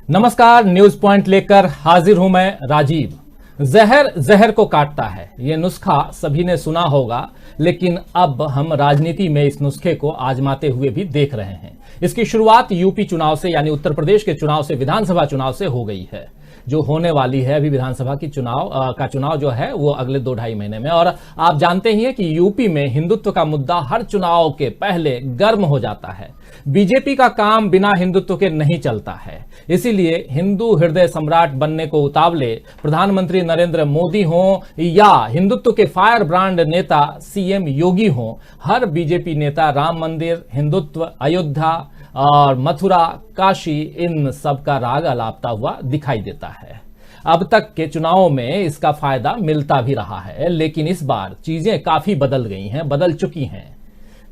नमस्कार, news point लेकर हाजिर हूं मैं राजीव। जहर जहर को काटता है, ये नुस्खा सभी ने सुना होगा, लेकिन अब हम राजनीति में इस नुस्खे को आजमाते हुए भी देख रहे हैं। इसकी शुरुआत यूपी चुनाव से, यानी उत्तर प्रदेश के चुनाव से, विधानसभा चुनाव से हो गई है, जो होने वाली है अभी विधानसभा की चुनाव जो है वो अगले 2-2.5 महीने में। और आप जानते ही हैं कि यूपी में हिंदुत्व का मुद्दा हर चुनाव के पहले गर्म हो जाता है। बीजेपी का काम बिना हिंदुत्व के नहीं चलता है, इसीलिए हिंदू हृदय सम्राट बनने को उतावले प्रधानमंत्री नरेंद्र मोदी हों या हिंदुत्व के फायर ब्रांड नेता सीएम योगी हों, हर बीजेपी नेता राम मंदिर, हिंदुत्व, अयोध्या और मथुरा, काशी, इन सब का राग अलापता हुआ दिखाई देता है। अब तक के चुनावों में इसका फायदा मिलता भी रहा है, लेकिन इस बार चीजें काफी बदल गई हैं, बदल चुकी हैं।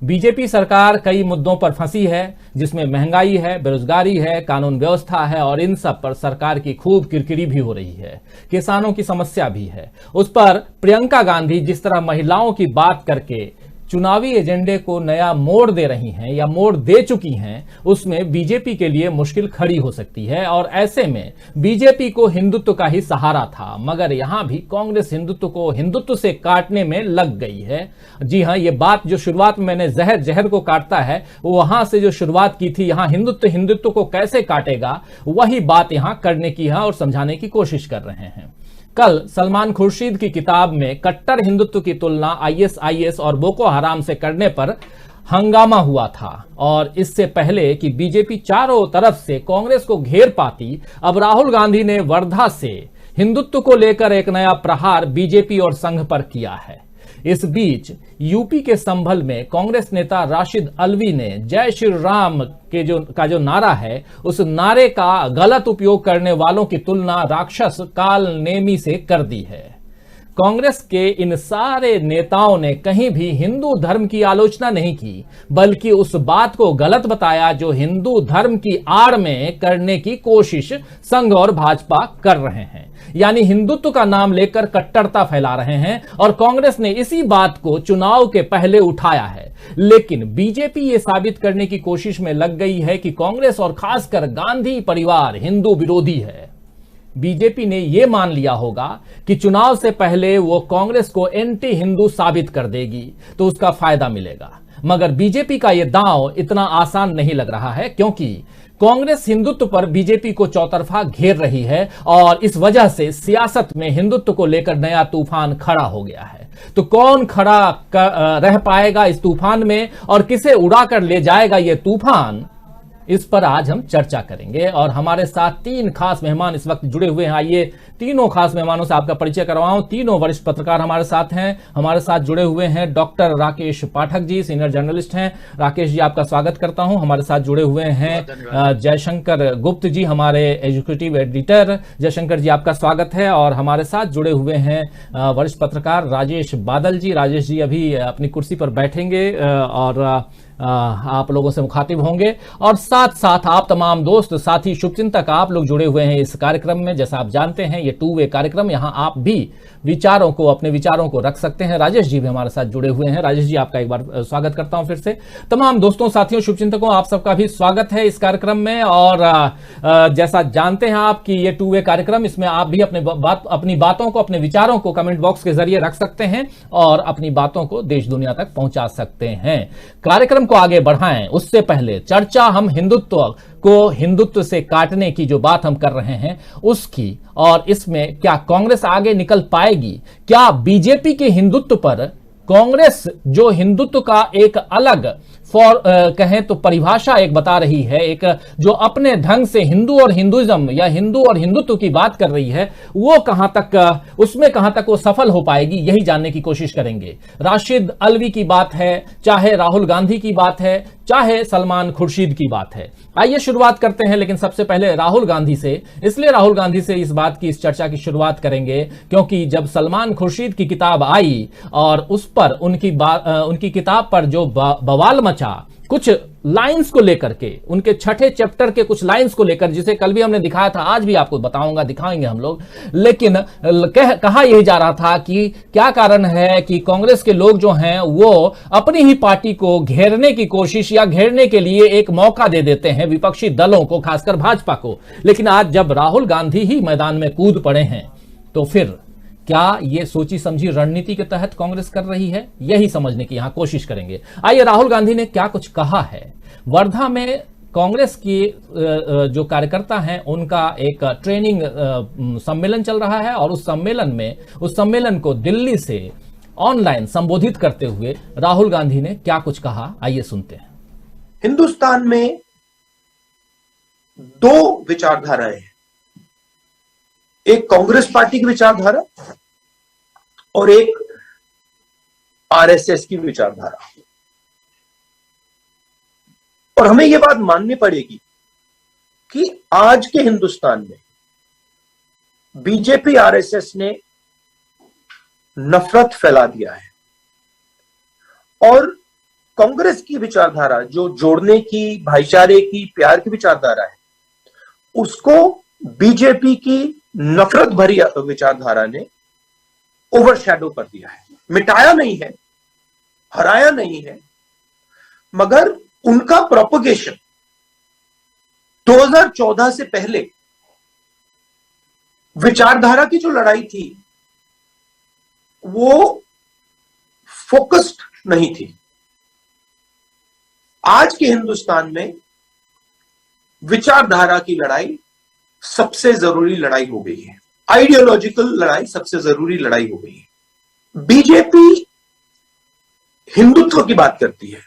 बीजेपी सरकार कई मुद्दों पर फंसी है, जिसमें महंगाई है, बेरोजगारी है, कानून व्यवस्था है, और इन सब पर सरकार की खूब किरकिरी भी हो रही है। किसानों की समस्या भी है। उस पर प्रियंका गांधी जिस तरह महिलाओं की बात करके चुनावी एजेंडे को नया मोड़ दे रही हैं या मोड़ दे चुकी हैं, उसमें बीजेपी के लिए मुश्किल खड़ी हो सकती है। और ऐसे में बीजेपी को हिंदुत्व का ही सहारा था, मगर यहां भी कांग्रेस हिंदुत्व को हिंदुत्व से काटने में लग गई है। जी हां, ये बात जो शुरुआत में मैंने जहर जहर को काटता है, वो वहां से जो शुरुआत की थी, यहां हिंदुत्व को कैसे काटेगा, वही बात यहां करने की है और समझाने की कोशिश कर रहे हैं। कल सलमान खुर्शीद की किताब में कट्टर हिंदुत्व की तुलना आईएसआईएस और बोको हराम से करने पर हंगामा हुआ था, और इससे पहले कि बीजेपी चारों तरफ से कांग्रेस को घेर पाती, अब राहुल गांधी ने वर्धा से हिंदुत्व को लेकर एक नया प्रहार बीजेपी और संघ पर किया है। इस बीच यूपी के संभल में कांग्रेस नेता राशिद अल्वी ने जय श्री राम का जो नारा है, उस नारे का गलत उपयोग करने वालों की तुलना राक्षस काल नेमी से कर दी है। कांग्रेस के इन सारे नेताओं ने कहीं भी हिंदू धर्म की आलोचना नहीं की, बल्कि उस बात को गलत बताया जो हिंदू धर्म की आड़ में करने की कोशिश संघ और भाजपा कर रहे हैं, यानी हिंदुत्व का नाम लेकर कट्टरता फैला रहे हैं। और कांग्रेस ने इसी बात को चुनाव के पहले उठाया है, लेकिन बीजेपी ये साबित करने की कोशिश में लग गई है कि कांग्रेस और खासकर गांधी परिवार हिंदू विरोधी है। बीजेपी ने यह मान लिया होगा कि चुनाव से पहले वो कांग्रेस को एंटी हिंदू साबित कर देगी तो उसका फायदा मिलेगा, मगर बीजेपी का यह दांव इतना आसान नहीं लग रहा है, क्योंकि कांग्रेस हिंदुत्व पर बीजेपी को चौतरफा घेर रही है और इस वजह से सियासत में हिंदुत्व को लेकर नया तूफान खड़ा हो गया है। तो कौन खड़ा रह पाएगा इस तूफान में और किसे उड़ाकर ले जाएगा यह तूफान, इस पर आज हम चर्चा करेंगे। और हमारे साथ 3 खास मेहमान इस वक्त जुड़े हुए हैं। आइए तीनों खास मेहमानों से आपका परिचय करवाऊं। तीनों वरिष्ठ पत्रकार हमारे साथ हैं। हमारे साथ जुड़े हुए हैं doctor Rakesh Pathak ji, senior journalist हैं। राकेश जी, आपका स्वागत करता हूं। हमारे साथ जुड़े हुए हैं जयशंकर गुप्त जी, हमारे एजुकेटिव एडिटर। जयशंकर जी, आपका स्वागत है। और हमारे साथ जुड़े हुए हैं वरिष्ठ पत्रकार राजेश बादल जी। राजेश जी अभी अपनी कुर्सी पर बैठेंगे और आप लोगों से मुखातिब होंगे। और साथ साथ आप तमाम दोस्त, साथी, शुभचिंतक, आप लोग जुड़े हुए हैं इस कार्यक्रम में। जैसा आप जानते हैं ये 2 वे कार्यक्रम, यहां आप भी अपने विचारों को रख सकते हैं। राजेश जी भी हमारे साथ जुड़े हुए हैं। राजेश जी, आपका एक बार स्वागत करता हूं फिर से। तमाम दोस्तों, साथियों, शुभचिंतकों, आप सबका भी स्वागत है इस कार्यक्रम में। और जैसा जानते हैं आप कि ये 2 वे कार्यक्रम, इसमें आप भी अपनी बातों को, अपने विचारों को कमेंट बॉक्स के जरिए रख सकते हैं और अपनी बातों को देश दुनिया तक पहुंचा सकते हैं। कार्यक्रम को आगे बढ़ाएं उससे पहले चर्चा हम हिंदुत्व से काटने की जो बात हम कर रहे हैं उसकी, और इसमें क्या कांग्रेस आगे निकल पाएगी? क्या बीजेपी के हिंदुत्व पर कांग्रेस जो हिंदुत्व का एक अलग कहें तो परिभाषा एक बता रही है, एक जो अपने ढंग से हिंदू और हिंदुइज्म या हिंदू और हिंदुत्व की बात कर रही है, वो उसमें कहां तक वो सफल हो पाएगी, यही जानने की कोशिश करेंगे। राशिद अल्वी की बात है, चाहे राहुल गांधी की बात है, चाहे सलमान खुर्शीद की बात है। आइए शुरुआत करते हैं, लेकिन सबसे पहले राहुल गांधी से। इसलिए राहुल गांधी से इस चर्चा की शुरुआत करेंगे क्योंकि जब सलमान खुर्शीद की किताब आई और उस पर उनकी किताब पर जो बवाल मचा, कुछ लाइंस को लेकर के, उनके छठे चैप्टर के कुछ लाइंस को लेकर, जिसे कल भी हमने दिखाया था, आज भी आपको बताऊंगा, दिखाएंगे हम लोग। लेकिन कहा यही जा रहा था कि क्या कारण है कि कांग्रेस के लोग जो हैं वो अपनी ही पार्टी को घेरने की कोशिश या घेरने के लिए एक मौका दे देते हैं विपक्षी दलों को, खासकर भाजपा को। लेकिन आज जब राहुल गांधी ही मैदान में कूद पड़े हैं तो फिर क्या ये सोची समझी रणनीति के तहत कांग्रेस कर रही है, यही समझने की यहां कोशिश करेंगे। आइए, राहुल गांधी ने क्या कुछ कहा है। वर्धा में कांग्रेस की जो कार्यकर्ता हैं उनका एक ट्रेनिंग सम्मेलन चल रहा है और उस सम्मेलन को दिल्ली से ऑनलाइन संबोधित करते हुए राहुल गांधी ने क्या कुछ कहा, आइए सुनते हैं। हिंदुस्तान में दो विचारधाराएं हैं, एक कांग्रेस पार्टी की विचारधारा और एक आरएसएस की विचारधारा। और हमें यह बात माननी पड़ेगी कि आज के हिंदुस्तान में बीजेपी आरएसएस ने नफरत फैला दिया है और कांग्रेस की विचारधारा जो जोड़ने की, भाईचारे की, प्यार की विचारधारा है, उसको बीजेपी की नफरत भरी विचारधारा ने ओवरशैडो कर दिया है। मिटाया नहीं है, हराया नहीं है, मगर उनका प्रोपगेशन 2014 से पहले विचारधारा की जो लड़ाई थी वो फोकस्ड नहीं थी। आज के हिंदुस्तान में विचारधारा की लड़ाई सबसे जरूरी लड़ाई हो गई है, आइडियोलॉजिकल लड़ाई सबसे जरूरी लड़ाई हो गई है। बीजेपी हिंदुत्व की बात करती है,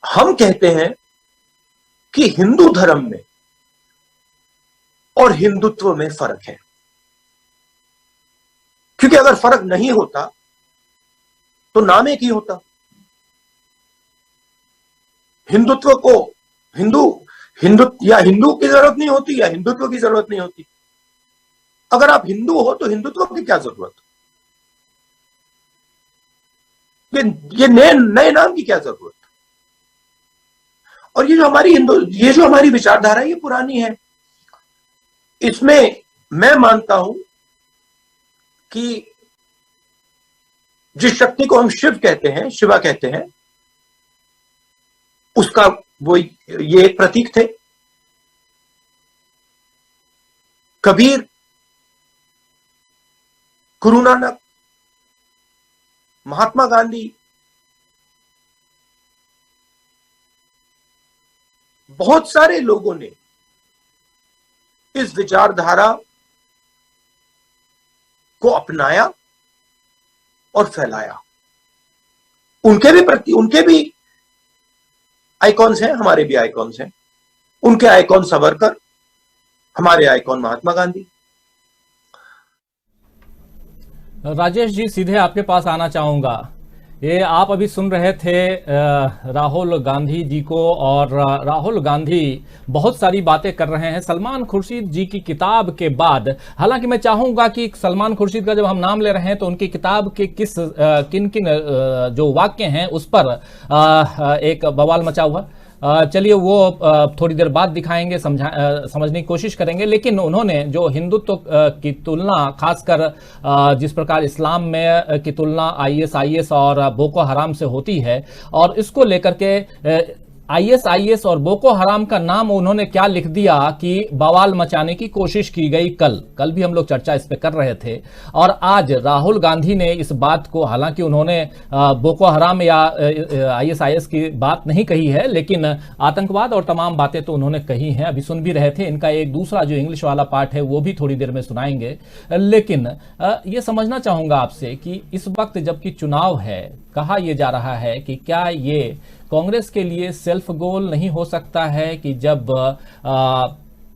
हम कहते हैं कि हिंदू धर्म में और हिंदुत्व में फर्क है, क्योंकि अगर फर्क नहीं होता तो नाम एक ही होता। हिंदुत्व को हिंदू की जरूरत नहीं होती या हिंदुत्व की जरूरत नहीं होती। अगर आप हिंदू हो तो हिंदुत्व की क्या जरूरत, ये नए नाम की क्या जरूरत। और ये जो हमारी विचारधारा है ये पुरानी है। इसमें मैं मानता हूं कि जिस शक्ति को हम शिव कहते हैं, शिवा कहते हैं, उसका ये एक प्रतीक थे। कबीर, गुरु नानक, महात्मा गांधी, बहुत सारे लोगों ने इस विचारधारा को अपनाया और फैलाया। उनके भी आइकॉन्स हैं, हमारे भी आइकॉन्स हैं। उनके आइकॉन सावरकर, हमारे आइकॉन महात्मा गांधी। राजेश जी, सीधे आपके पास आना चाहूंगा। ये आप अभी सुन रहे थे राहुल गांधी जी को, और राहुल गांधी बहुत सारी बातें कर रहे हैं सलमान खुर्शीद जी की किताब के बाद। हालांकि मैं चाहूंगा कि सलमान खुर्शीद का जब हम नाम ले रहे हैं तो उनकी किताब के किन किन जो वाक्य हैं उस पर एक बवाल मचा हुआ। चलिए वो थोड़ी देर बाद दिखाएंगे, समझने की कोशिश करेंगे। लेकिन उन्होंने जो हिंदुत्व की तुलना, खासकर जिस प्रकार इस्लाम में की तुलना आईएस और बोको हराम से होती है, और इसको लेकर के आईएस और बोको हराम का नाम उन्होंने क्या लिख दिया कि बवाल मचाने की कोशिश की गई। कल भी हम लोग चर्चा इस पे कर रहे थे। और आज राहुल गांधी ने इस बात को, हालांकि उन्होंने बोको हराम या आईएस की बात नहीं कही है, लेकिन आतंकवाद और तमाम बातें तो उन्होंने कही हैं। अभी सुन भी रहे थे। इनका एक दूसरा जो इंग्लिश वाला पार्ट है वो भी थोड़ी देर में सुनाएंगे। लेकिन ये समझना चाहूंगा आपसे कि इस वक्त जबकि चुनाव है, कहा यह जा रहा है कि क्या ये कांग्रेस के लिए सेल्फ गोल नहीं हो सकता है कि जब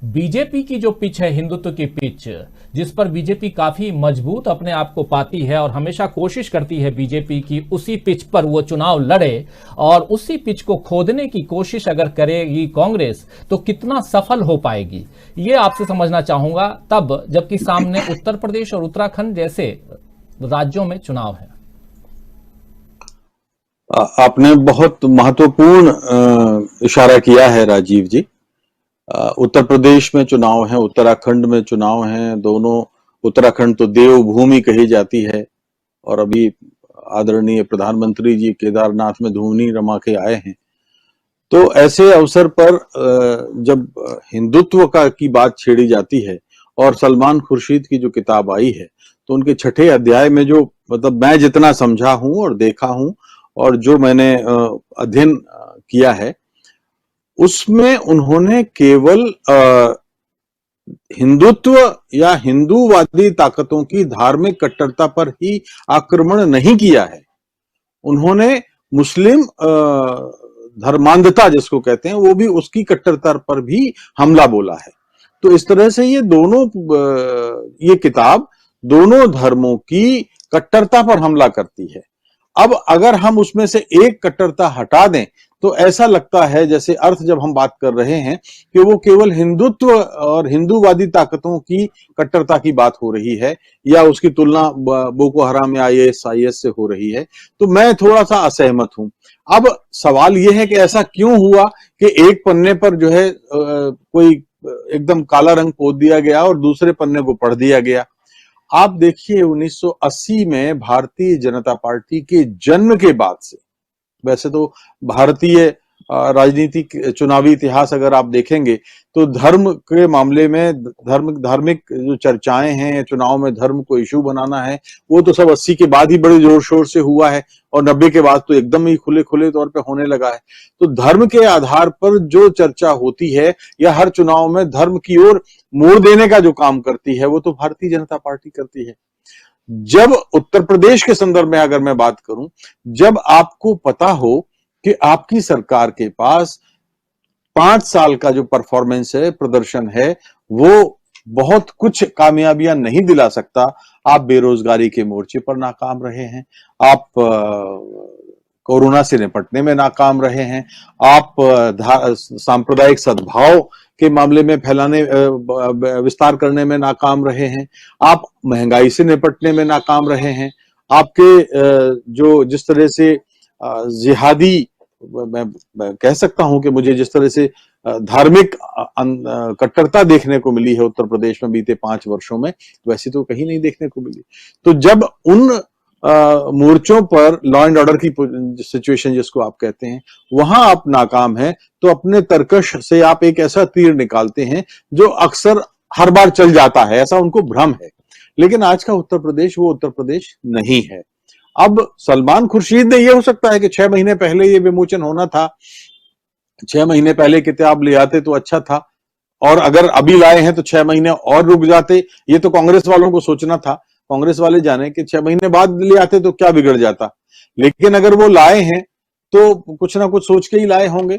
बीजेपी की जो पिच है, हिंदुत्व की पिच, जिस पर बीजेपी काफी मजबूत अपने आप को पाती है और हमेशा कोशिश करती है बीजेपी की उसी पिच पर वो चुनाव लड़े, और उसी पिच को खोदने की कोशिश अगर करेगी कांग्रेस तो कितना सफल हो पाएगी, ये आपसे समझना चाहूंगा। तब जबकि सामने उत्तर प्रदेश और उत्तराखंड जैसे राज्यों में चुनाव है। आपने बहुत महत्वपूर्ण इशारा किया है राजीव जी। उत्तर प्रदेश में चुनाव है, उत्तराखंड में चुनाव है, दोनों। उत्तराखंड तो देवभूमि कही जाती है और अभी आदरणीय प्रधानमंत्री जी केदारनाथ में धूनी रमा के आए हैं। तो ऐसे अवसर पर जब हिंदुत्व की बात छेड़ी जाती है और सलमान खुर्शीद की जो किताब आई है, तो उनके छठे अध्याय में जो मतलब मैं जितना समझा हूं और देखा हूं और जो मैंने अध्ययन किया है, उसमें उन्होंने केवल हिंदुत्व या हिंदूवादी ताकतों की धार्मिक कट्टरता पर ही आक्रमण नहीं किया है। उन्होंने मुस्लिम धर्मांधता जिसको कहते हैं, वो भी उसकी कट्टरता पर भी हमला बोला है। तो इस तरह से ये दोनों ये किताब दोनों धर्मों की कट्टरता पर हमला करती है। अब अगर हम उसमें से एक कट्टरता हटा दें तो ऐसा लगता है जैसे अर्थ जब हम बात कर रहे हैं कि वो केवल हिंदुत्व और हिंदूवादी ताकतों की कट्टरता की बात हो रही है या उसकी तुलना बोको हराम या आईएस से हो रही है, तो मैं थोड़ा सा असहमत हूं। अब सवाल यह है कि ऐसा क्यों हुआ कि एक पन्ने पर जो है कोई एकदम काला रंग पोत दिया गया और दूसरे पन्ने को पढ़ दिया गया। आप देखिए 1980 में भारतीय जनता पार्टी के जन्म के बाद से, वैसे तो भारतीय राजनीतिक चुनावी इतिहास अगर आप देखेंगे तो धर्म के मामले में धार्मिक जो चर्चाएं हैं, चुनाव में धर्म को इशू बनाना है, वो तो सब 80 के बाद ही बड़े जोर शोर से हुआ है और 90 के बाद तो एकदम ही खुले खुले तौर पे होने लगा है। तो धर्म के आधार पर जो चर्चा होती है या हर चुनाव में धर्म की ओर मोड़ देने का जो काम करती है, वो तो भारतीय जनता पार्टी करती है। जब उत्तर प्रदेश के संदर्भ में अगर मैं बात करूं, जब आपको पता हो कि आपकी सरकार के पास 5 साल का जो परफॉर्मेंस है, प्रदर्शन है, वो बहुत कुछ कामयाबियां नहीं दिला सकता। आप बेरोजगारी के मोर्चे पर नाकाम रहे हैं, आप कोरोना से निपटने में नाकाम रहे हैं, आप सांप्रदायिक सद्भाव के मामले में फैलाने विस्तार करने में नाकाम रहे हैं, आप महंगाई से निपटने में नाकाम रहे हैं, आपके जो जिस तरह से जिहादी मैं कह सकता हूं कि मुझे जिस तरह से धार्मिक कट्टरता देखने को मिली है उत्तर प्रदेश में बीते 5 वर्षों में, वैसे तो कहीं नहीं देखने को मिली। तो जब उन मोर्चों पर लॉ एंड ऑर्डर की सिचुएशन जिसको आप कहते हैं, वहां आप नाकाम हैं, तो अपने तर्कश से आप एक ऐसा तीर निकालते हैं जो अक्सर हर बार चल जाता है, ऐसा उनको भ्रम है। लेकिन आज का उत्तर प्रदेश वो उत्तर प्रदेश नहीं है। अब सलमान खुर्शीद ने, ये हो सकता है कि 6 महीने पहले ये विमोचन होना था, 6 महीने पहले किताब ले आते तो अच्छा था, और अगर अभी लाए हैं तो 6 महीने और रुक जाते। ये तो कांग्रेस वालों को सोचना था, कांग्रेस वाले जाने कि 6 महीने बाद ले आते तो क्या बिगड़ जाता। लेकिन अगर वो लाए हैं तो कुछ ना कुछ सोच के ही लाए होंगे।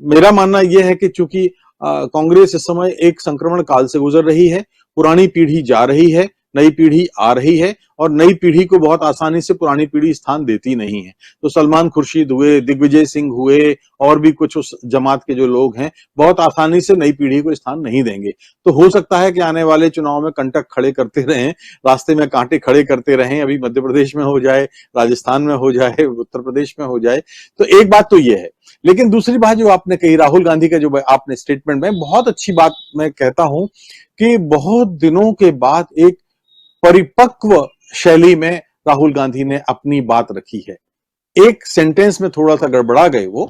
मेरा मानना यह है कि चूंकि कांग्रेस इस समय एक संक्रमण काल से गुजर रही है, पुरानी पीढ़ी जा रही है, नई पीढ़ी आ रही है, और नई पीढ़ी को बहुत आसानी से पुरानी पीढ़ी स्थान देती नहीं है। तो सलमान खुर्शीद हुए, दिग्विजय सिंह हुए, और भी कुछ उस जमात के जो लोग हैं, बहुत आसानी से नई पीढ़ी को स्थान नहीं देंगे। तो हो सकता है कि आने वाले चुनाव में कंटक खड़े करते रहें, रास्ते में कांटे खड़े करते रहें, अभी मध्य प्रदेश में हो जाए, राजस्थान में हो जाए, उत्तर प्रदेश में हो जाए। तो एक बात तो यह है। लेकिन दूसरी बात जो आपने कही, राहुल गांधी का जो आपने स्टेटमेंट में, बहुत अच्छी बात मैं कहता हूं कि बहुत दिनों के बाद एक परिपक्व शैली में राहुल गांधी ने अपनी बात रखी है। एक सेंटेंस में थोड़ा सा गड़बड़ा गए वो,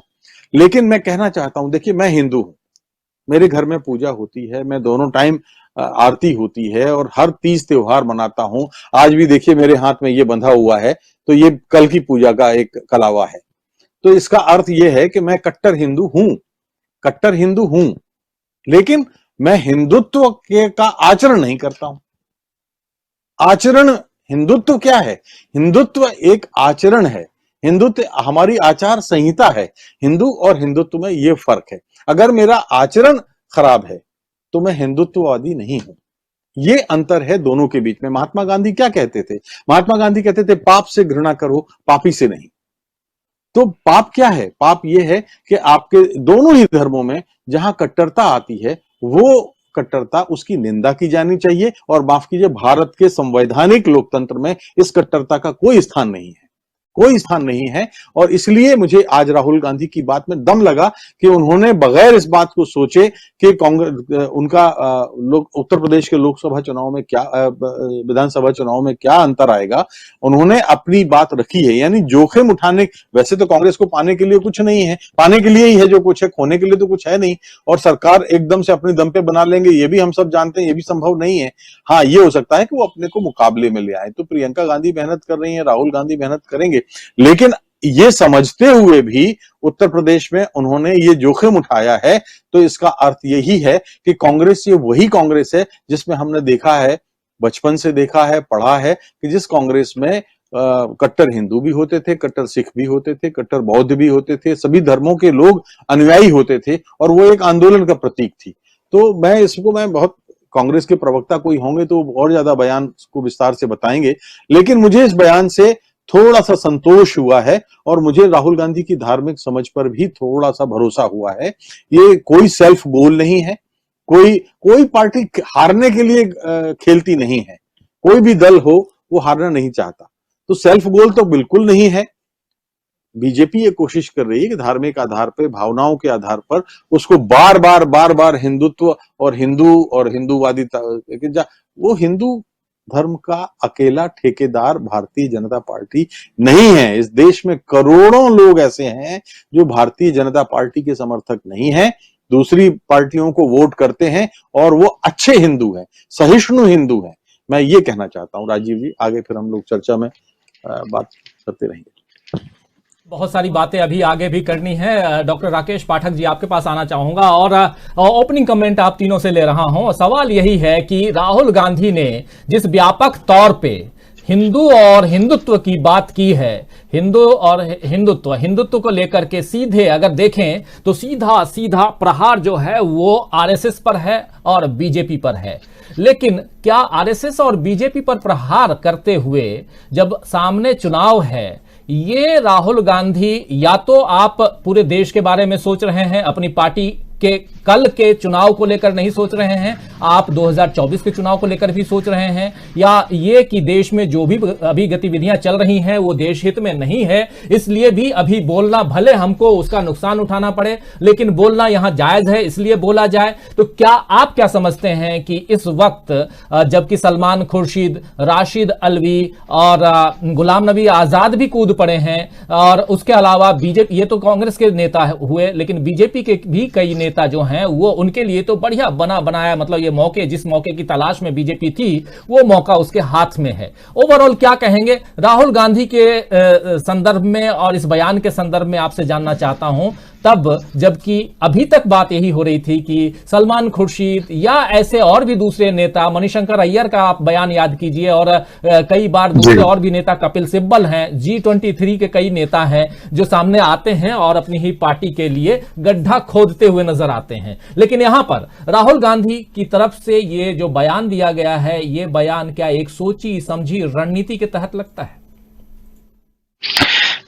लेकिन मैं कहना चाहता हूं, देखिए मैं हिंदू हूं, मेरे घर में पूजा होती है, मैं दोनों टाइम आरती होती है और हर तीज त्योहार मनाता हूं। आज भी देखिए मेरे हाथ में ये बंधा हुआ है, तो ये कल की पूजा का एक कलावा है। तो इसका अर्थ यह है कि मैं कट्टर हिंदू हूं, कट्टर हिंदू हूं, लेकिन मैं हिंदुत्व का आचरण नहीं करता हूं। आचरण, हिंदुत्व क्या है? हिंदुत्व एक आचरण है, हिंदुत्व हमारी आचार संहिता है। हिंदू और हिंदुत्व में यह फर्क है। अगर मेरा आचरण खराब है तो मैं हिंदुत्ववादी नहीं हूं। ये अंतर है दोनों के बीच में। महात्मा गांधी क्या कहते थे? महात्मा गांधी कहते थे पाप से घृणा करो, पापी से नहीं। तो पाप क्या है? पाप यह है कि आपके दोनों ही धर्मों में जहां कट्टरता आती है, वो कट्टरता, उसकी निंदा की जानी चाहिए। और माफ कीजिए, भारत के संवैधानिक लोकतंत्र में इस कट्टरता का कोई स्थान नहीं है, कोई स्थान नहीं है। और इसलिए मुझे आज राहुल गांधी की बात में दम लगा कि उन्होंने बगैर इस बात को सोचे कि कांग्रेस उनका उत्तर प्रदेश के लोकसभा चुनाव में क्या, विधानसभा चुनाव में क्या अंतर आएगा, उन्होंने अपनी बात रखी है। यानी जोखिम उठाने, वैसे तो कांग्रेस को पाने के लिए कुछ नहीं है, पाने के लिए ही है जो कुछ है, खोने के लिए तो कुछ है नहीं। और सरकार एकदम से अपनी दम पे बना लेंगे ये भी हम सब जानते हैं, ये भी संभव नहीं है। हाँ, ये हो सकता है कि वो अपने को मुकाबले में ले आए। तो प्रियंका गांधी मेहनत कर रही है, राहुल गांधी मेहनत करेंगे, लेकिन ये समझते हुए भी उत्तर प्रदेश में उन्होंने ये जोखिम उठाया है। तो इसका अर्थ यही है कि कांग्रेस ये वही कांग्रेस है जिसमें हमने देखा है, बचपन से देखा है, पढ़ा है कि जिस कांग्रेस में कट्टर हिंदू भी होते थे, कट्टर सिख भी होते थे, कट्टर बौद्ध भी होते थे, सभी धर्मों के लोग अनुयायी होते थे और वो एक आंदोलन का प्रतीक थी। तो मैं बहुत, कांग्रेस के प्रवक्ता कोई होंगे तो और ज्यादा बयान को विस्तार से बताएंगे, लेकिन मुझे इस बयान से थोड़ा सा संतोष हुआ है और मुझे राहुल गांधी की धार्मिक समझ पर भी थोड़ा सा भरोसा हुआ है। ये कोई सेल्फ गोल नहीं है, कोई पार्टी हारने के लिए खेलती नहीं है, कोई भी दल हो वो हारना नहीं चाहता, तो सेल्फ गोल तो बिल्कुल नहीं है। बीजेपी ये कोशिश कर रही है कि धार्मिक आधार पर, भावनाओं के आधार पर उसको बार बार हिंदुत्व और हिंदूवादी, वो हिंदू धर्म का अकेला ठेकेदार भारतीय जनता पार्टी नहीं है। इस देश में करोड़ों लोग ऐसे हैं जो भारतीय जनता पार्टी के समर्थक नहीं हैं, दूसरी पार्टियों को वोट करते हैं और वो अच्छे हिंदू हैं, सहिष्णु हिंदू हैं। मैं ये कहना चाहता हूं। राजीव जी, आगे फिर हम लोग चर्चा में बात करते रहेंगे। बहुत सारी बातें अभी आगे भी करनी है। डॉक्टर राकेश पाठक जी, आपके पास आना चाहूंगा और ओपनिंग कमेंट आप तीनों से ले रहा हूं। सवाल यही है कि राहुल गांधी ने जिस व्यापक तौर पे हिंदू और हिंदुत्व की बात की है, हिंदू और हिंदुत्व को लेकर के सीधे अगर देखें तो सीधा प्रहार जो है वो आरएसएस पर है और बीजेपी पर है। लेकिन क्या आरएसएस और बीजेपी पर प्रहार करते हुए जब सामने चुनाव है, ये राहुल गांधी या तो आप पूरे देश के बारे में सोच रहे हैं, अपनी पार्टी के कल के चुनाव को लेकर नहीं सोच रहे हैं, आप 2024 के चुनाव को लेकर भी सोच रहे हैं, या ये कि देश में जो भी अभी गतिविधियां चल रही हैं वो देश हित में नहीं है, इसलिए भी अभी बोलना, भले हमको उसका नुकसान उठाना पड़े लेकिन बोलना यहां जायज है इसलिए बोला जाए। तो क्या आप क्या समझते हैं कि इस वक्त जबकि सलमान खुर्शीद, राशिद अल्वी और गुलाम नबी आजाद भी कूद पड़े हैं और उसके अलावा बीजेपी, ये तो कांग्रेस के नेता हुए, लेकिन बीजेपी के भी कई नेता जो हैं वो, उनके लिए तो बढ़िया बनाया, मतलब ये मौके, जिस मौके की तलाश में बीजेपी थी वो मौका उसके हाथ में है। ओवरऑल क्या कहेंगे राहुल गांधी के संदर्भ में और इस बयान के संदर्भ में आपसे जानना चाहता हूं, तब जबकि अभी तक बात यही हो रही थी कि सलमान खुर्शीद या ऐसे और भी दूसरे नेता, मणिशंकर अय्यर का आप बयान याद कीजिए और कई बार दूसरे और भी नेता, कपिल सिब्बल हैं, G23 के कई नेता हैं जो सामने आते हैं और अपनी ही पार्टी के लिए गड्ढा खोदते हुए नजर आते हैं। लेकिन यहां पर राहुल गांधी की तरफ से ये जो बयान दिया गया है, ये बयान क्या एक सोची समझी रणनीति के तहत लगता है?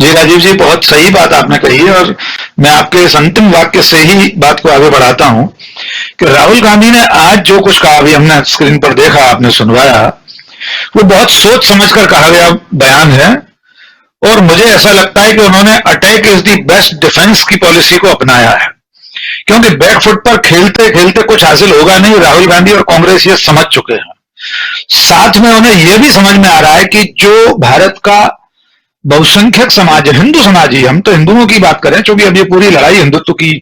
जी राजीव जी, बहुत सही बात आपने कही है और मैं आपके इस अंतिम वाक्य से ही बात को आगे बढ़ाता हूं कि राहुल गांधी ने आज जो कुछ कहा, अभी हमने स्क्रीन पर देखा, आपने सुनवाया, वो बहुत सोच समझकर कहा गया बयान है और मुझे ऐसा लगता है कि उन्होंने attack is the best defence की पॉलिसी को अपनाया है, क्योंकि बैकफुट पर खेलते खेलते कुछ हासिल होगा नहीं। राहुल गांधी और कांग्रेस ये समझ चुके हैं। साथ में उन्हें यह भी समझ में आ रहा है कि जो भारत का बहुसंख्यक समाज है, हिंदू समाज ही, हम तो हिंदुओं की बात करें, क्योंकि अब ये पूरी लड़ाई हिंदुत्व की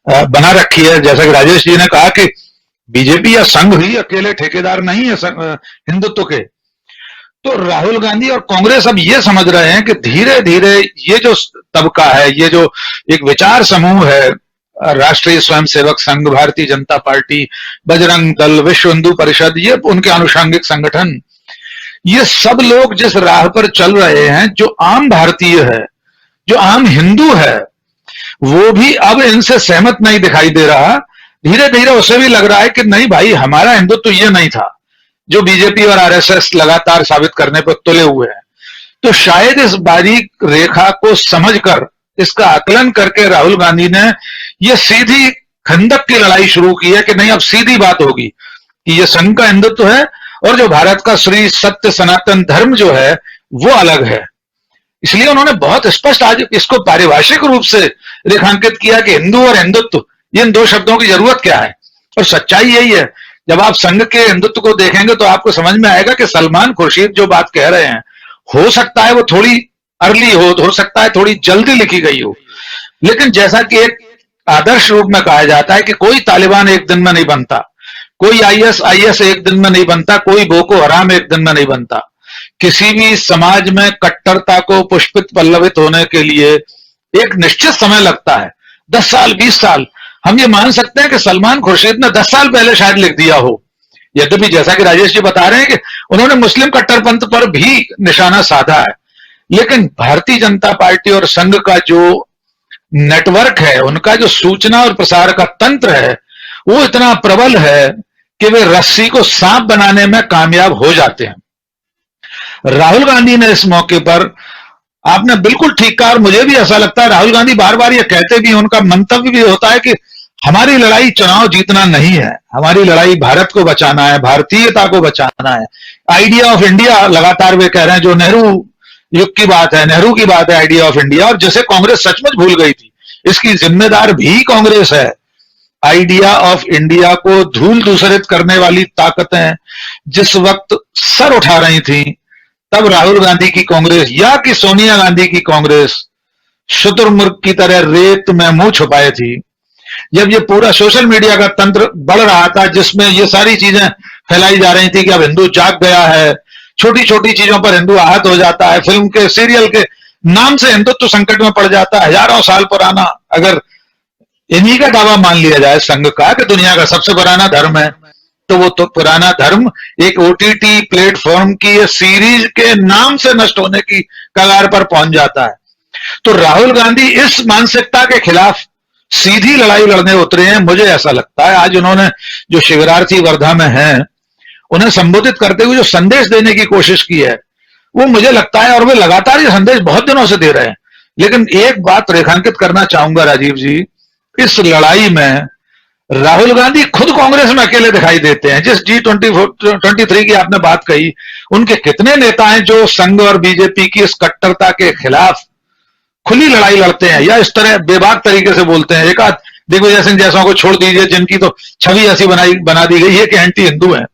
बना रखी है। जैसा कि राजेश जी ने कहा कि बीजेपी या संघ ही अकेले ठेकेदार नहीं है हिंदुत्व के, तो राहुल गांधी और कांग्रेस अब ये समझ रहे हैं कि धीरे धीरे ये जो तबका है, ये जो एक विचार समूह है, राष्ट्रीय स्वयंसेवक संघ, भारतीय जनता पार्टी, बजरंग दल, विश्व हिंदू परिषद, ये उनके आनुषंगिक संगठन, ये सब लोग जिस राह पर चल रहे हैं, जो आम भारतीय है, जो आम हिंदू है, वो भी अब इनसे सहमत नहीं दिखाई दे रहा। धीरे धीरे उसे भी लग रहा है कि नहीं भाई, हमारा हिंदुत्व तो ये नहीं था जो बीजेपी और आरएसएस लगातार साबित करने पर तुले हुए हैं। तो शायद इस बारीक रेखा को समझकर, इसका आकलन करके राहुल गांधी ने ये सीधी खंदक की लड़ाई शुरू की है कि नहीं, अब सीधी बात होगी कि ये संघ का हिंदुत्व है और जो भारत का श्री सत्य सनातन धर्म जो है वो अलग है। इसलिए उन्होंने बहुत स्पष्ट आज इसको पारिभाषिक रूप से रेखांकित किया कि हिंदू और हिंदुत्व, इन दो शब्दों की जरूरत क्या है। और सच्चाई यही है, जब आप संघ के हिंदुत्व को देखेंगे तो आपको समझ में आएगा कि सलमान खुर्शीद जो बात कह रहे हैं, हो सकता है वो थोड़ी अर्ली हो सकता है थोड़ी जल्दी लिखी गई हो, लेकिन जैसा कि एक आदर्श रूप में कहा जाता है कि कोई तालिबान एक दिन में नहीं बनता, कोई आईएस एक दिन में नहीं बनता, कोई बोको हराम एक दिन में नहीं बनता। किसी भी समाज में कट्टरता को पुष्पित पल्लवित होने के लिए एक निश्चित समय लगता है, 10 साल 20 साल। हम ये मान सकते हैं कि सलमान खुर्शीद ने 10 साल पहले शायद लिख दिया हो, यद्यपि जैसा कि राजेश जी बता रहे हैं कि उन्होंने मुस्लिम कट्टरपंथ पर भी निशाना साधा है, लेकिन भारतीय जनता पार्टी और संघ का जो नेटवर्क है, उनका जो सूचना और प्रसार का तंत्र है, वो इतना प्रबल है कि वे रस्सी को सांप बनाने में कामयाब हो जाते हैं। राहुल गांधी ने इस मौके पर, आपने बिल्कुल ठीक कहा और मुझे भी ऐसा लगता है, राहुल गांधी बार बार ये कहते भी, उनका मंतव्य भी होता है कि हमारी लड़ाई चुनाव जीतना नहीं है, हमारी लड़ाई भारत को बचाना है, भारतीयता को बचाना है। आइडिया ऑफ इंडिया लगातार वे कह रहे हैं, जो नेहरू युग की बात है, नेहरू की बात है आइडिया ऑफ इंडिया, और जिसे कांग्रेस सचमुच भूल गई थी। इसकी जिम्मेदार भी कांग्रेस है। आइडिया ऑफ इंडिया को धूल दूसरित करने वाली ताकतें जिस वक्त सर उठा रही थी, तब राहुल गांधी की कांग्रेस या कि सोनिया गांधी की कांग्रेस शुतुरमुर्ग की तरह रेत में मुंह छुपाए थी। जब ये पूरा सोशल मीडिया का तंत्र बढ़ रहा था, जिसमें ये सारी चीजें फैलाई जा रही थी कि अब हिंदू जाग गया है, छोटी छोटी चीजों पर हिंदू आहत हो जाता है, फिल्म के सीरियल के नाम से हिंदुत्व संकट में पड़ जाता है, हजारों साल पुराना, अगर इन्हीं का दावा मान लिया जाए संघ का कि दुनिया का सबसे पुराना धर्म है, तो वो तो पुराना धर्म एक ओटीटी प्लेटफॉर्म की सीरीज के नाम से नष्ट होने की कगार पर पहुंच जाता है। तो राहुल गांधी इस मानसिकता के खिलाफ सीधी लड़ाई लड़ने उतरे हैं। मुझे ऐसा लगता है आज उन्होंने जो शिविरार्थी वर्धा में हैं, उन्हें संबोधित करते हुए जो संदेश देने की कोशिश की है, वो मुझे लगता है, और वे लगातार ये संदेश बहुत दिनों से दे रहे हैं। लेकिन एक बात रेखांकित करना चाहूंगा राजीव जी, इस लड़ाई में राहुल गांधी खुद कांग्रेस में अकेले दिखाई देते हैं। जिस G23 की आपने बात कही, उनके कितने नेता हैं जो संघ और बीजेपी की इस कट्टरता के खिलाफ खुली लड़ाई लड़ते हैं, या इस तरह बेबाक तरीके से बोलते हैं। एक आध दिग्विजय सिंह जैसों को छोड़ दीजिए, जिनकी तो छवि ऐसी बना दी गई है कि एंटी हिंदू हैं,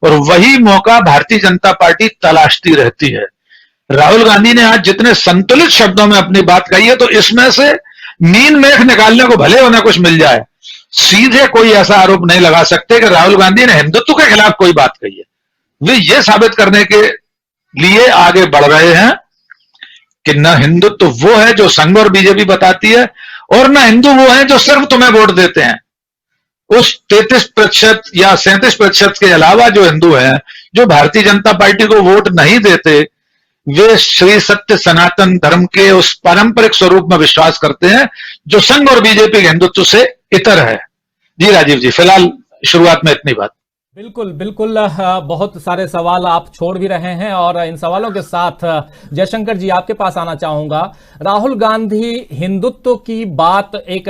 और वही मौका भारतीय जनता पार्टी तलाशती रहती है। राहुल गांधी ने आज जितने संतुलित शब्दों में अपनी बात कही है, तो इसमें से मीन मेख निकालने को भले उन्हें कुछ मिल जाए, सीधे कोई ऐसा आरोप नहीं लगा सकते कि राहुल गांधी ने हिंदुत्व के खिलाफ कोई बात कही है। वे ये साबित करने के लिए आगे बढ़ रहे हैं कि न हिंदुत्व वो है जो संघ और बीजेपी बताती है, और न हिंदू वो है जो सिर्फ तुम्हें वोट देते हैं। उस 33% या 37% के अलावा जो हिंदू हैं, जो भारतीय जनता पार्टी को वोट नहीं देते, वे श्री सत्य सनातन धर्म के उस पारंपरिक स्वरूप में विश्वास करते हैं जो संघ और बीजेपी के हिंदुत्व से इतर है। जी राजीव जी, फिलहाल शुरुआत में इतनी बात। बिल्कुल बिल्कुल, बहुत सारे सवाल आप छोड़ भी रहे हैं, और इन सवालों के साथ जयशंकर जी आपके पास आना चाहूंगा। राहुल गांधी हिंदुत्व की बात, एक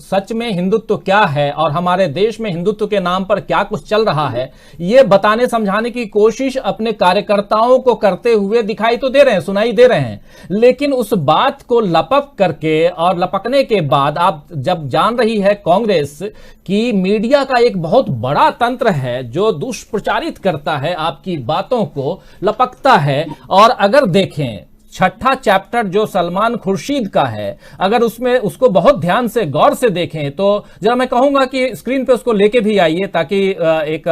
सच में हिंदुत्व क्या है और हमारे देश में हिंदुत्व के नाम पर क्या कुछ चल रहा है, ये बताने समझाने की कोशिश अपने कार्यकर्ताओं को करते हुए दिखाई तो दे रहे हैं, सुनाई दे रहे हैं, लेकिन उस बात को लपक करके और लपकने के बाद आप जब जान रही है कांग्रेस की मीडिया का एक बहुत बड़ा तंत्र है जो दुष्प्रचारित करता है, आपकी बातों को लपकता है। और अगर देखें छठा चैप्टर जो सलमान खुर्शीद का है, अगर उसमें उसको बहुत ध्यान से गौर से देखें तो जरा मैं कहूंगा कि स्क्रीन पे उसको लेके भी आइए, ताकि एक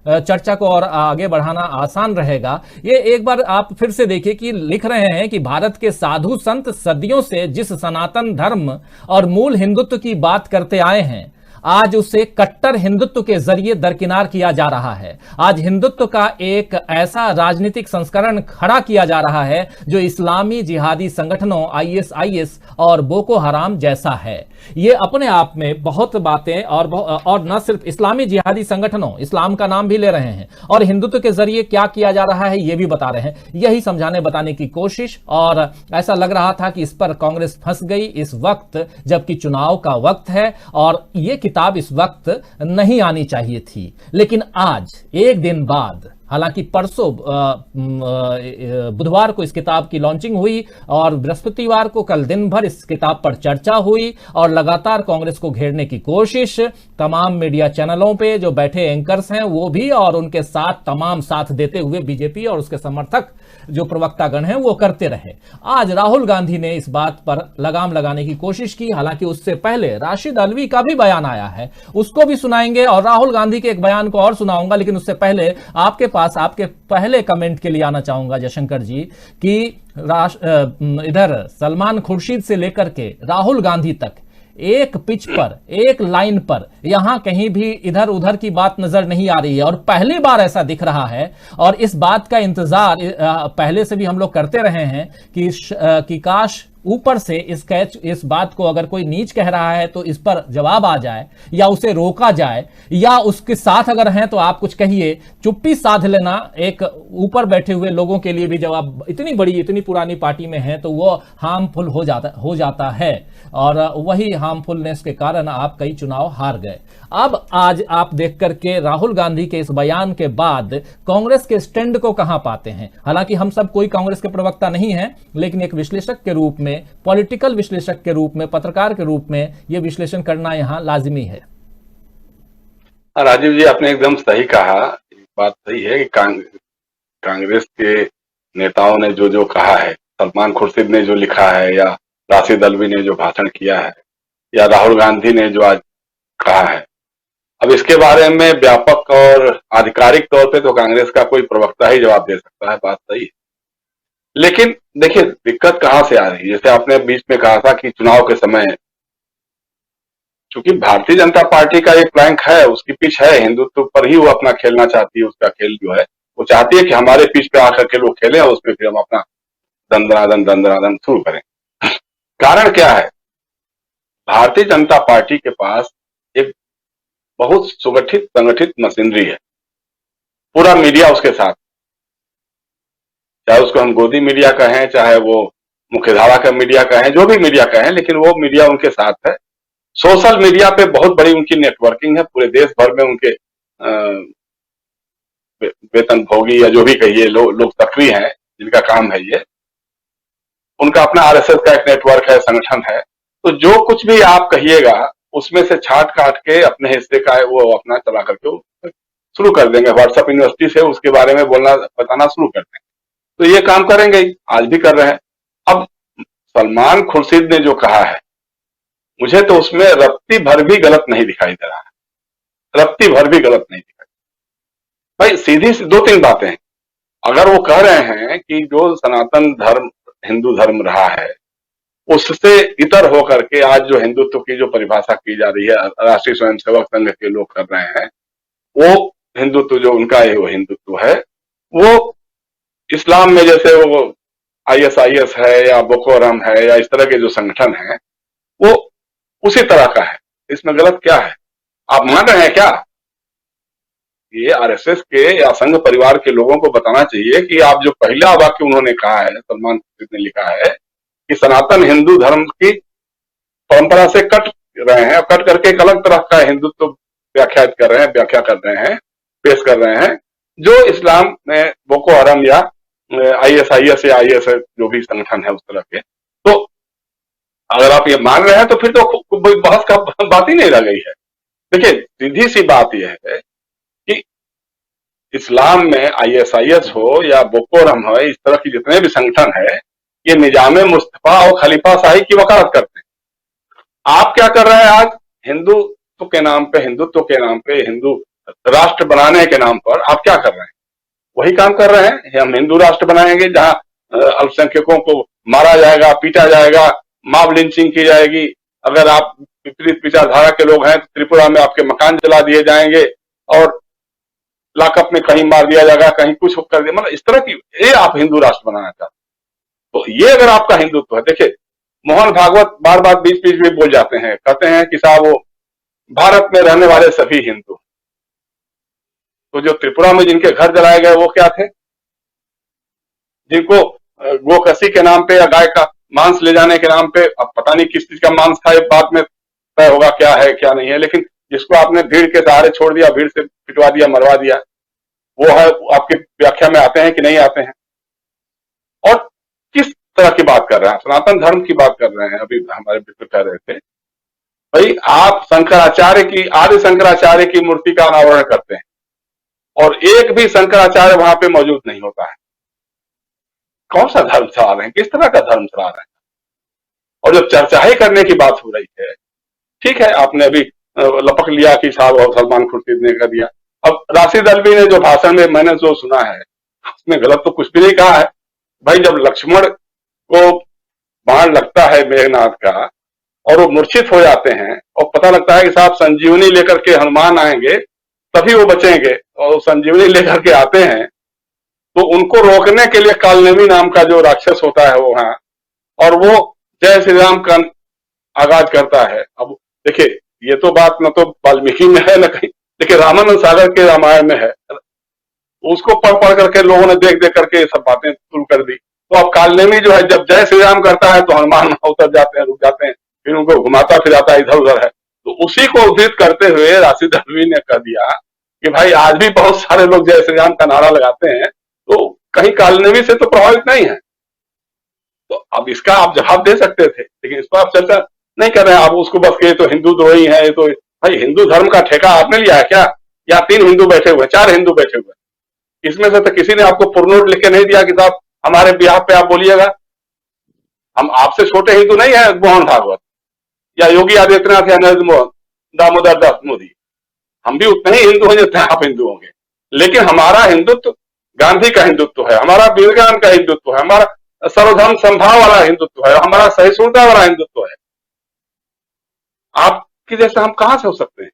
चर्चा को और आगे बढ़ाना आसान रहेगा। ये एक बार आप फिर से देखिए कि लिख रहे हैं कि भारत के साधु संत सदियों से जिस सनातन धर्म और मूल हिंदुत्व की बात करते आए हैं, आज उसे कट्टर हिंदुत्व के जरिए दरकिनार किया जा रहा है। आज हिंदुत्व का एक ऐसा राजनीतिक संस्करण खड़ा किया जा रहा है जो इस्लामी जिहादी संगठनों ISIS और बोको हराम जैसा है। ये अपने आप में बहुत बातें, और न सिर्फ इस्लामी जिहादी संगठनों, इस्लाम का नाम भी ले रहे हैं, और हिंदुत्व के जरिए क्या किया जा रहा है ये भी बता रहे हैं। यही समझाने बताने की कोशिश, और ऐसा लग रहा था कि इस पर कांग्रेस फंस गई इस वक्त, जबकि चुनाव का वक्त है और ये किताब इस वक्त नहीं आनी चाहिए थी। लेकिन आज एक दिन बाद हालांकि परसों बुधवार को इस किताब की लॉन्चिंग हुई और बृहस्पतिवार को कल दिन भर इस किताब पर चर्चा हुई और लगातार कांग्रेस को घेरने की कोशिश तमाम मीडिया चैनलों पे जो बैठे एंकर्स हैं वो भी, और उनके साथ तमाम साथ देते हुए बीजेपी और उसके समर्थक जो प्रवक्तागण हैं वो करते रहे। आज राहुल गांधी ने इस बात पर लगाम लगाने की कोशिश की। हालांकि उससे पहले राशिद अल्वी का भी बयान आया है, उसको भी सुनाएंगे और राहुल गांधी के एक बयान को और सुनाऊंगा। लेकिन उससे पहले आपके पास आपके पहले कमेंट के लिए आना चाहूंगा जयशंकर जी कि इधर सलमान खुर्शीद से लेकर के राहुल गांधी तक एक पिच पर, एक लाइन पर यहां कहीं भी इधर उधर की बात नजर नहीं आ रही है और पहली बार ऐसा दिख रहा है। और इस बात का इंतजार पहले से भी हम लोग करते रहे हैं कि काश ऊपर से इस बात को अगर कोई नीच कह रहा है तो इस पर जवाब आ जाए या उसे रोका जाए, या उसके साथ अगर हैं तो आप कुछ कहिए। चुप्पी साध लेना एक ऊपर बैठे हुए लोगों के लिए भी जवाब, इतनी बड़ी इतनी पुरानी पार्टी में है तो वो हार्मफुल हो जाता है और वही हार्मफुलनेस के कारण आप कई चुनाव हार गए। अब आज आप देख करके राहुल गांधी के इस बयान के बाद कांग्रेस के स्टैंड को कहां पाते हैं। हालांकि हम सब कोई कांग्रेस के प्रवक्ता नहीं है, लेकिन एक विश्लेषक के रूप में, पॉलिटिकल विश्लेषक के रूप में, पत्रकार के रूप में यह विश्लेषण करना यहां लाजिमी है। राजीव जी, आपने एकदम सही कहा। बात सही है कि कांग्रेस के नेताओं ने जो कहा है, सलमान खुर्शीद ने जो लिखा है, या राशिद अल्वी ने जो भाषण किया है, या राहुल गांधी ने जो आज कहा है, अब इसके बारे में व्यापक और आधिकारिक तौर पे तो कांग्रेस का कोई प्रवक्ता ही जवाब दे सकता है। बात सही है, लेकिन देखिए दिक्कत कहां से आ रही है। जैसे आपने बीच में कहा था कि चुनाव के समय, चूंकि भारतीय जनता पार्टी का एक प्लैंक है, उसकी पिच है, हिंदुत्व पर ही वो अपना खेलना चाहती है। उसका खेल जो है वो चाहती है कि हमारे पिच पे आकर के लोग खेलें और उसमें फिर हम अपना दंदनादन शुरू करें। कारण क्या है? भारतीय जनता पार्टी के पास एक बहुत सुगठित संगठित मशीनरी है, पूरा मीडिया उसके साथ, चाहे उसको हम गोदी मीडिया कहें, चाहे वो मुख्यधारा का मीडिया कहें, जो भी मीडिया कहें, लेकिन वो मीडिया उनके साथ है। सोशल मीडिया पे बहुत बड़ी उनकी नेटवर्किंग है, पूरे देश भर में उनके वेतन भोगी या जो भी कहिए लोग सक्रिय हैं, जिनका काम है ये। उनका अपना आरएसएस का एक नेटवर्क है, संगठन है। तो जो कुछ भी आप कहिएगा उसमें से छाट काट के अपने हिस्से का है वो अपना चला करके शुरू कर देंगे। व्हाट्सएप यूनिवर्सिटी से उसके बारे में बताना शुरू कर देंगे। तो ये काम करेंगे ही, आज भी कर रहे हैं। अब सलमान खुर्शीद ने जो कहा है, मुझे तो उसमें रत्ती भर भी गलत नहीं दिखाई दे रहा है, रत्ती भर भी गलत नहीं दिखाई। भाई सीधी सी 2-3 बातें हैं। अगर वो कह रहे हैं कि जो सनातन धर्म हिंदू धर्म रहा है उससे इतर होकर के आज जो हिंदुत्व की जो परिभाषा की जा रही है, राष्ट्रीय स्वयंसेवक संघ के लोग कर रहे हैं, वो हिंदुत्व जो उनका है वो हिंदुत्व है, वो इस्लाम में जैसे वो ISIS है या बोको हराम है या इस तरह के जो संगठन है वो उसी तरह का है। इसमें गलत क्या है? आप मान रहे हैं क्या? ये RSS के या संघ परिवार के लोगों को बताना चाहिए कि आप जो पहला वाक्य उन्होंने कहा है, सलमान खुर्शीद ने लिखा है कि सनातन हिंदू धर्म की परंपरा से कट रहे हैं, कट करके एक अलग तरह का हिंदुत्व व्याख्या कर रहे हैं, पेश कर रहे हैं, जो इस्लाम में बोको हराम या ISIS या IS जो भी संगठन है उस तरह के। तो अगर आप ये मान रहे हैं तो फिर तो बहस का बात ही नहीं रह गई है। देखिए सीधी सी बात यह है कि इस्लाम में ISIS हो या बोको हराम हो, इस तरह की जितने भी संगठन है, ये निजामे मुस्तफा और खलीफा शाही की वकालत करते हैं। आप क्या कर रहे हैं आज? हिंदुत्व के नाम पे, हिंदू राष्ट्र बनाने के नाम पर आप क्या कर रहे हैं? वही काम कर रहे हैं। हम हिंदू राष्ट्र बनाएंगे जहां अल्पसंख्यकों को मारा जाएगा, पीटा जाएगा, मॉब लिंचिंग की जाएगी। अगर आप विपरीत विचारधारा के लोग हैं तो त्रिपुरा में आपके मकान जला दिए जाएंगे और लॉकअप में कहीं मार दिया जाएगा, कहीं कुछ कर दिया। मतलब इस तरह की ये आप हिंदू राष्ट्र बनाना चाहते हैं। तो ये अगर आपका हिंदुत्व है, देखिए मोहन भागवत बार बार बीच बीच में बोल जाते हैं, कहते हैं कि साहब वो भारत में रहने वाले सभी हिंदू। तो जो त्रिपुरा में जिनके घर जलाए गए वो क्या थे? जिनको गोकसी के नाम पे या गाय का मांस ले जाने के नाम पे, अब पता नहीं किस चीज का मांस था, ये बाद में तय होगा क्या है क्या नहीं है, लेकिन जिसको आपने भीड़ के सहारे छोड़ दिया, भीड़ से पिटवा दिया, मरवा दिया, वो है आपकी व्याख्या में आते हैं कि नहीं आते हैं? और किस तरह की बात कर रहे हैं? सनातन धर्म की बात कर रहे हैं। अभी हमारे मित्र कह रहे थे भाई आप शंकराचार्य की, आदि शंकराचार्य की मूर्ति का अनावरण करते हैं और एक भी शंकराचार्य वहां पे मौजूद नहीं होता है। कौन सा धर्म चला रहे हैं? किस तरह का धर्म चला रहे हैं? और जब चर्चा ही करने की बात हो रही है, ठीक है आपने अभी लपक लिया कि साहब और सलमान खुर्शीद ने कर दिया। अब राशिद अल्वी ने जो भाषण में मैंने जो सुना है उसमें गलत तो कुछ भी नहीं कहा है। भाई जब लक्ष्मण को बाण लगता है मेघनाथ का और वो मूर्छित हो जाते हैं और पता लगता है कि साहब संजीवनी लेकर के हनुमान आएंगे तभी वो बचेंगे, और संजीवनी लेकर के आते हैं तो उनको रोकने के लिए कालनेमी नाम का जो राक्षस होता है वो वहां, और वो जय श्री राम का आगाज करता है। अब देखिए ये तो बात न तो वाल्मीकि में है न कहीं, देखिए रामानंद सागर के रामायण में है, उसको पढ़ पढ़ करके लोगों ने देख देख करके ये सब बातें शुरू कर दी। तो अब कालनेमी जो है जब जय श्री राम करता है तो हनुमान उतर जाते हैं, रुक जाते हैं, फिर उनको घुमाता फिराता इधर उधर है। तो उसी को उद्धृत करते हुए राशिद अल्वी ने कह दिया कि भाई आज भी बहुत सारे लोग जय श्री राम का नारा लगाते हैं, तो कहीं कालनेमी से तो प्रभावित नहीं है। तो अब इसका आप जवाब दे सकते थे, लेकिन इस पर आप चर्चा नहीं कर रहे हैं। आप उसको बस के तो हिंदू द्रोही है, तो भाई हिंदू धर्म का ठेका आपने लिया है क्या? या 3 हिंदू बैठे हुए, 4 हिंदू बैठे हुए, इसमें से तो किसी ने आपको पुरनोट लिख के नहीं दिया कि साहब हमारे बिहार पे आप बोलिएगा। हम आपसे छोटे हिंदू नहीं है मोहन भागवत या योगी आदित्यनाथ या नरेंद्र मोहन दामोदर दास मोदी, हम भी उतने ही हिंदू हैं जितने आप हिंदू होंगे। लेकिन हमारा हिंदुत्व गांधी का हिंदुत्व है, हमारा वीरगान का हिंदुत्व है, हमारा सर्वधर्म संभाव वाला हिंदुत्व है, हमारा सहिष्णुता वाला हिंदुत्व है। आपकी जैसे हम कहां से हो सकते हैं?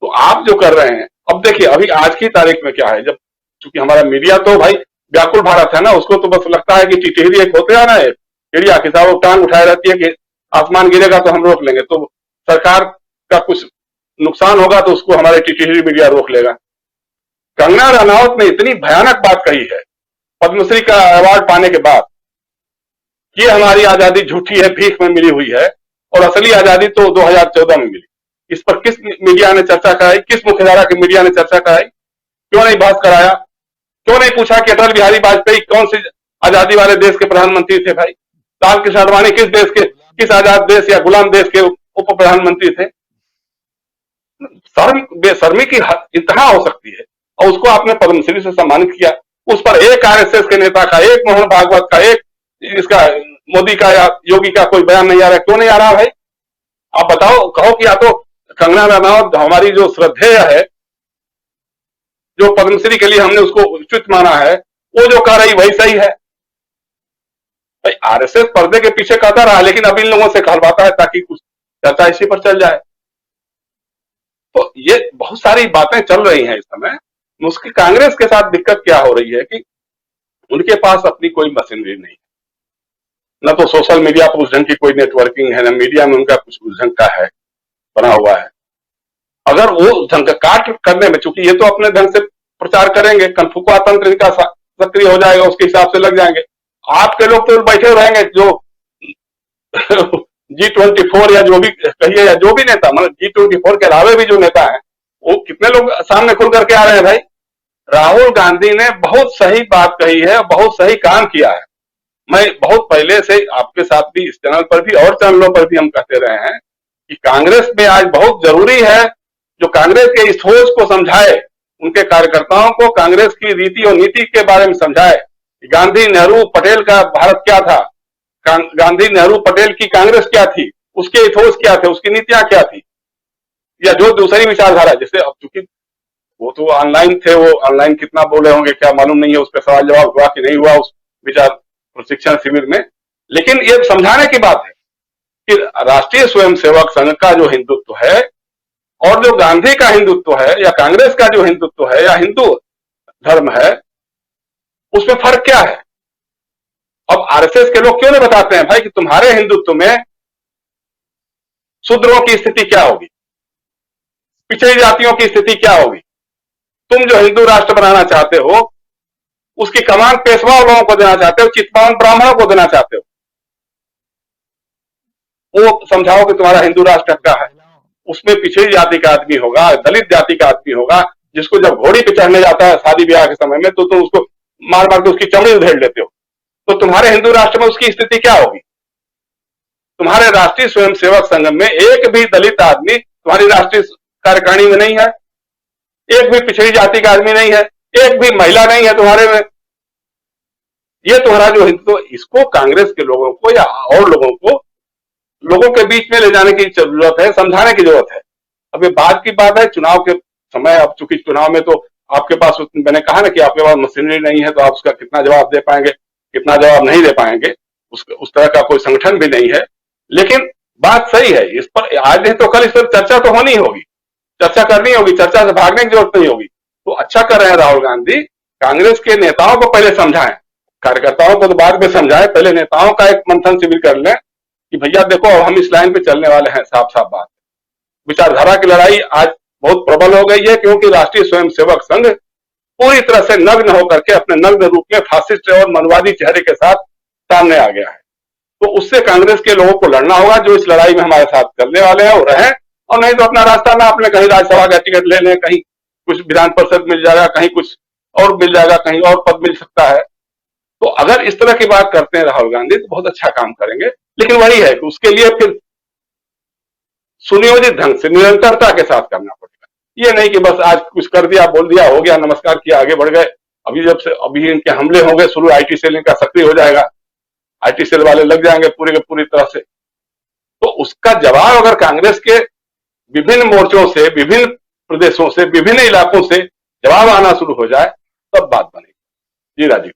तो आप जो कर रहे हैं, अब देखिए अभी आज की तारीख में क्या है, जब चूंकि हमारा मीडिया तो भाई व्याकुल भारत है ना, उसको तो बस लगता है कि टिटहरी एक होते ना, एक चिड़िया की साहब टांग उठाए रहती है कि आसमान गिरेगा तो हम रोक लेंगे, तो सरकार का कुछ नुकसान होगा तो उसको हमारे टिटहरी मीडिया रोक लेगा। कंगना रनौत ने इतनी भयानक बात कही है पद्मश्री का अवार्ड पाने के बाद कि हमारी आजादी झूठी है, भीख में मिली हुई है, और असली आजादी तो 2014 में मिली। इस पर किस मीडिया ने चर्चा कराई? किस मुख्यधारा के मीडिया ने चर्चा कराई? क्यों नहीं बहस कराया? क्यों नहीं पूछा कि अटल बिहारी वाजपेयी कौन सी आजादी वाले देश के प्रधानमंत्री थे? भाई लाल कृष्ण आडवाणी किस देश के, किस आजाद देश या गुलाम देश के उप प्रधानमंत्री थे? शर्म बेशर्मी की इंतहा हो सकती है, और उसको आपने पद्मश्री से सम्मानित किया। उस पर एक आरएसएस के नेता का, एक मोहन भागवत का, एक इसका मोदी का या योगी का कोई बयान नहीं आ रहा है। क्यों नहीं आ रहा भाई? आप बताओ, कहो कि या तो कंगना रनौत हमारी जो श्रद्धेय है, जो पद्मश्री के लिए हमने उसको उचित माना है, वो जो कह रही वही सही है। भाई आरएसएस पर्दे के पीछे कहता रहा, लेकिन अब इन लोगों से कहलवाता है ताकि कुछ चर्चा इसी पर चल जाए। तो ये बहुत सारी बातें चल रही हैं इस समय। उसकी कांग्रेस के साथ दिक्कत क्या हो रही है कि उनके पास अपनी कोई मशीनरी नहीं है, न तो सोशल मीडिया पर उस ढंग की कोई नेटवर्किंग है, न मीडिया में उनका कुछ उस ढंग का है बना हुआ है। अगर वो ढंग का काट करने में, चूंकि ये तो अपने ढंग से प्रचार करेंगे, कनफुआ तंत्र इनका सक्रिय हो जाएगा, उसके हिसाब से लग जाएंगे। आपके लोग तो बैठे रहेंगे जो G24 या जो भी कहिए, या जो भी नेता, मतलब G24 के अलावे भी जो नेता है, वो कितने लोग सामने खुल करके आ रहे हैं। भाई राहुल गांधी ने बहुत सही बात कही है, बहुत सही काम किया है। मैं बहुत पहले से आपके साथ भी, इस चैनल पर भी और चैनलों पर भी हम कहते रहे हैं कि कांग्रेस में आज बहुत जरूरी है जो कांग्रेस के इस सोच को समझाए, उनके कार्यकर्ताओं को कांग्रेस की रीति और नीति के बारे में समझाए। गांधी नेहरू पटेल का भारत क्या था, गांधी नेहरू पटेल की कांग्रेस क्या थी, उसके इथोस क्या थे, उसकी नीतियां क्या थी, या जो दूसरी विचारधारा, जैसे अब चूंकि वो तो ऑनलाइन थे, वो ऑनलाइन कितना बोले होंगे क्या मालूम नहीं है, उस पर सवाल जवाब हुआ कि नहीं हुआ उस विचार प्रशिक्षण शिविर में। लेकिन ये समझाने की बात है कि राष्ट्रीय स्वयंसेवक संघ का जो हिंदुत्व है और जो गांधी का हिंदुत्व है, या कांग्रेस का जो हिंदुत्व है, या हिंदू धर्म है, उसमें फर्क क्या है? अब आरएसएस के लोग क्यों नहीं बताते हैं भाई कि तुम्हारे हिंदुत्व में शूद्रों की स्थिति क्या होगी, पिछड़ी जातियों की स्थिति क्या होगी? तुम जो हिंदू राष्ट्र बनाना चाहते हो, उसकी कमान पेशवा लोगों को देना चाहते हो, चित्तपावन ब्राह्मणों को देना चाहते हो, वो समझाओ कि तुम्हारा हिंदू राष्ट्र क्या है। उसमें पिछड़ी जाति का आदमी होगा, दलित जाति का आदमी होगा, जिसको जब घोड़ी पे चढ़ने जाता है शादी ब्याह के समय में, तो तुम उसको मार मार के उसकी चमड़ी उधेड़ लेते हो। तो तुम्हारे हिंदू राष्ट्र में उसकी स्थिति क्या होगी? तुम्हारे राष्ट्रीय स्वयंसेवक संघ में एक भी दलित आदमी तुम्हारी राष्ट्रीय कार्यकारिणी में नहीं है, एक भी पिछड़ी जाति का आदमी नहीं है, एक भी महिला नहीं है तुम्हारे में। ये तुम्हारा जो हिंदू, इसको कांग्रेस के लोगों को या और लोगों को लोगों के बीच में ले जाने की जरूरत है, समझाने की जरूरत है। अब ये बात की बात है चुनाव के समय, अब चूंकि चुनाव में तो आपके पास, मैंने कहा ना कि आपके पास मशीनरी नहीं है, तो आप उसका कितना जवाब दे पाएंगे, कितना जवाब नहीं दे पाएंगे, उस तरह का कोई संगठन भी नहीं है। लेकिन बात सही है, इस पर आज नहीं तो कल इस पर चर्चा तो होनी होगी, चर्चा करनी होगी, चर्चा से भागने की जरूरत नहीं होगी। तो अच्छा कर रहे हैं राहुल गांधी, कांग्रेस के नेताओं को पहले समझाएं, कार्यकर्ताओं को तो बाद में समझाएं, पहले नेताओं का एक मंथन शिविर कर लें कि भैया देखो अब हम इस लाइन पे चलने वाले हैं, साफ साफ बात। विचारधारा की लड़ाई आज बहुत प्रबल हो गई है, क्योंकि राष्ट्रीय स्वयंसेवक संघ पूरी तरह से नग्न होकर के अपने नग्न रूप में फासिस्ट और मनवादी चेहरे के साथ सामने आ गया है। तो उससे कांग्रेस के लोगों को लड़ना होगा, जो इस लड़ाई में हमारे साथ करने वाले हैं वो रहें, और नहीं तो अपना रास्ता में अपने कहीं राज्यसभा का टिकट ले लें, कहीं कुछ विधान परिषद मिल जाएगा, कहीं कुछ और मिल जाएगा, कहीं और पद मिल सकता है। तो अगर इस तरह की बात करते हैं राहुल गांधी तो बहुत अच्छा काम करेंगे। लेकिन वही है कि उसके लिए फिर सुनियोजित ढंग से निरंतरता के साथ करना पड़ेगा। ये नहीं कि बस आज कुछ कर दिया, बोल दिया, हो गया, नमस्कार किया, आगे बढ़ गए। अभी इनके हमले होंगे शुरू, आईटी सेल इनका सक्रिय हो जाएगा, आईटी सेल वाले लग जाएंगे पूरी के पूरी तरह से। तो उसका जवाब अगर कांग्रेस के विभिन्न मोर्चों से, विभिन्न प्रदेशों से, विभिन्न इलाकों से जवाब आना शुरू हो जाए, तब बात बनेगी। जी राजीव।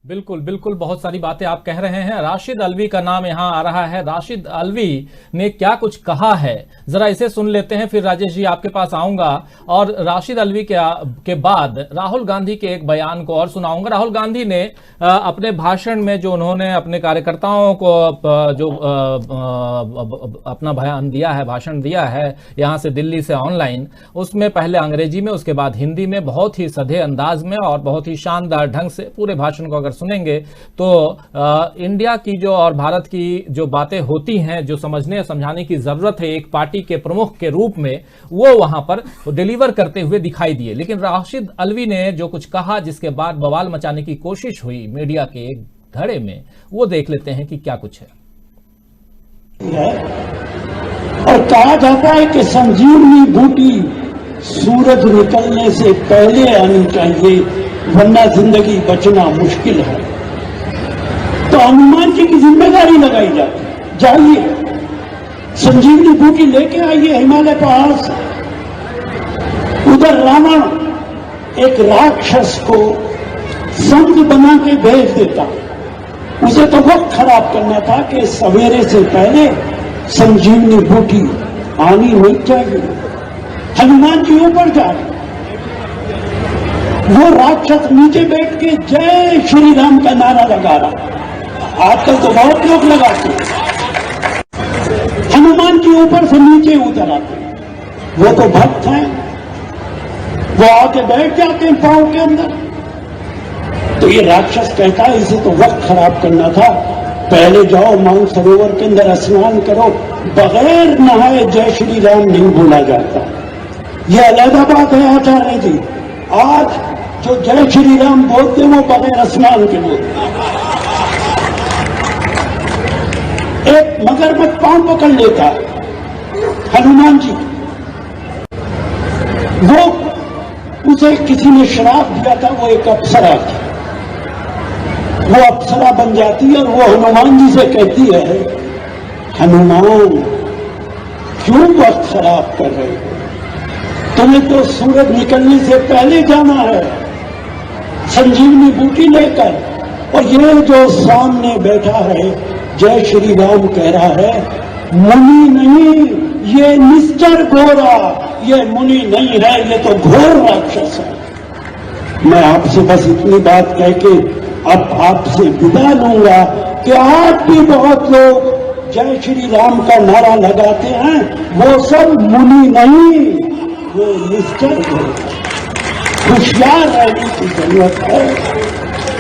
बिल्कुल बिल्कुल, बहुत सारी बातें आप कह रहे हैं। राशिद अल्वी का नाम यहां आ रहा है। राशिद अल्वी ने क्या कुछ कहा है, जरा इसे सुन लेते हैं, फिर राजेश जी आपके पास आऊंगा और राशिद अल्वी के बाद राहुल गांधी के एक बयान को और सुनाऊंगा। राहुल गांधी ने अपने भाषण में जो उन्होंने अपने कार्यकर्ताओं को जो अपना बयान दिया है, भाषण दिया है यहां से दिल्ली से ऑनलाइन, उसमें पहले अंग्रेजी में, उसके बाद हिंदी में, बहुत ही सधे अंदाज में और बहुत ही शानदार ढंग से पूरे भाषण को अगर सुनेंगे तो इंडिया की जो और भारत की जो बातें होती हैं, जो समझने समझाने की जरूरत है एक पार्टी के प्रमुख के रूप में, वो वहां पर डिलीवर करते हुए दिखाई दिए। लेकिन राशिद अल्वी ने जो कुछ कहा, जिसके बाद बवाल मचाने की कोशिश हुई मीडिया के एक धड़े में, वो देख लेते हैं कि क्या कुछ है। और कहा जाता है कि संजीवनी बूटी सूरज निकलने से पहले आनी चाहिए, वरना जिंदगी बचना मुश्किल है। तो हनुमान जी की जिम्मेदारी लगाई जाती है, जाइए संजीवनी बूटी लेके आइए हिमालय पहाड़ से। उधर रावण एक राक्षस को संत बना के भेज देता, उसे तो वक्त खराब करना था कि सवेरे से पहले संजीवनी बूटी आनी नहीं चाहिए। हनुमान जी ऊपर जा रहे, वो राक्षस नीचे बैठ के जय श्री राम का नारा लगा रहा। आजकल तो बहुत लोग लगाते हैं, हनुमान जी ऊपर से नीचे उतर आते हैं। वो तो भक्त हैं, वो आके बैठ जाते हैं पांव के अंदर। तो ये राक्षस कहता है इसे तो वक्त खराब करना था, पहले जाओ मानसरोवर के अंदर स्नान करो। बगैर नहाए जय श्री राम नहीं बोला जाता, यह अलग बात है आचार्य जी। आज जो जय श्री राम बोलते वो बगैर स्नान के बोलते। एक मगरमच्छ पांव पकड़ लेता हनुमान जी, वो उसे किसी ने श्राप दिया था, वो एक अप्सरा थी, वो अप्सरा बन जाती है और वो हनुमान जी से कहती है, हनुमान क्यों वक्त खराब कर रहे हो, तुम्हें तो सूरज निकलने से पहले जाना है संजीवनी बूटी लेकर। और ये जो सामने बैठा है जय श्री राम कह रहा है, मुनि नहीं, ये निश्चर घोरा, ये मुनि नहीं है, ये तो घोर राक्षस है। मैं आपसे बस इतनी बात कह के अब आपसे विदा लूंगा कि आज भी बहुत लोग जय श्री राम का नारा लगाते हैं, वो सब मुनि नहीं, वो निश्चर घोरा। होशियार रहने की जरूरत है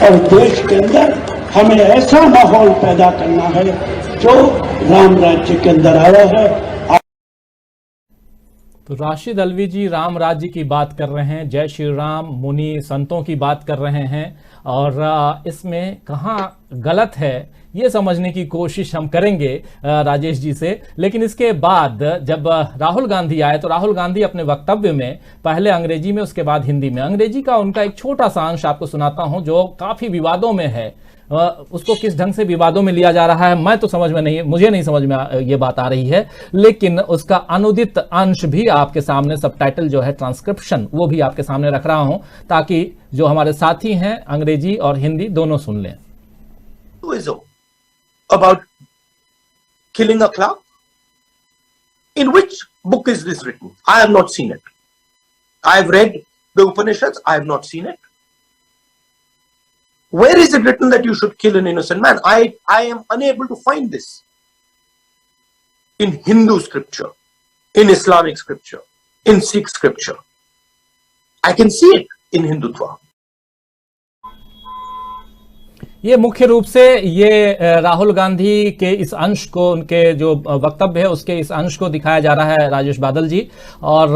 और देश के अंदर हमें ऐसा माहौल पैदा करना है जो राम राज्य के अंदर आया है। तो राशिद अल्वी जी राम राज्य की बात कर रहे हैं, जय श्री राम, मुनि संतों की बात कर रहे हैं, और इसमें कहाँ गलत है ये समझने की कोशिश हम करेंगे राजेश जी से। लेकिन इसके बाद जब राहुल गांधी आए तो राहुल गांधी अपने वक्तव्य में पहले अंग्रेजी में उसके बाद हिंदी में, अंग्रेजी का उनका एक छोटा सा अंश आपको सुनाता हूं जो काफी विवादों में है। उसको किस ढंग से विवादों में लिया जा रहा है मैं तो समझ में नहीं, मुझे नहीं समझ में ये बात आ रही है, लेकिन उसका अनुदित अंश भी आपके सामने, सबटाइटल जो है, ट्रांसक्रिप्शन, वो भी आपके सामने रख रहा हूं ताकि जो हमारे साथी हैं अंग्रेजी और हिंदी दोनों सुन लें। About killing a cloud? In which book is this written? I have not seen it. I have read the Upanishads. I have not seen it. Where is it written that you should kill an innocent man? I am unable to find this in Hindu scripture, in Islamic scripture, in Sikh scripture. I can see it in Hindutva. ये मुख्य रूप से ये राहुल गांधी के इस अंश को, उनके जो वक्तव्य है उसके इस अंश को दिखाया जा रहा है राजेश बादल जी। और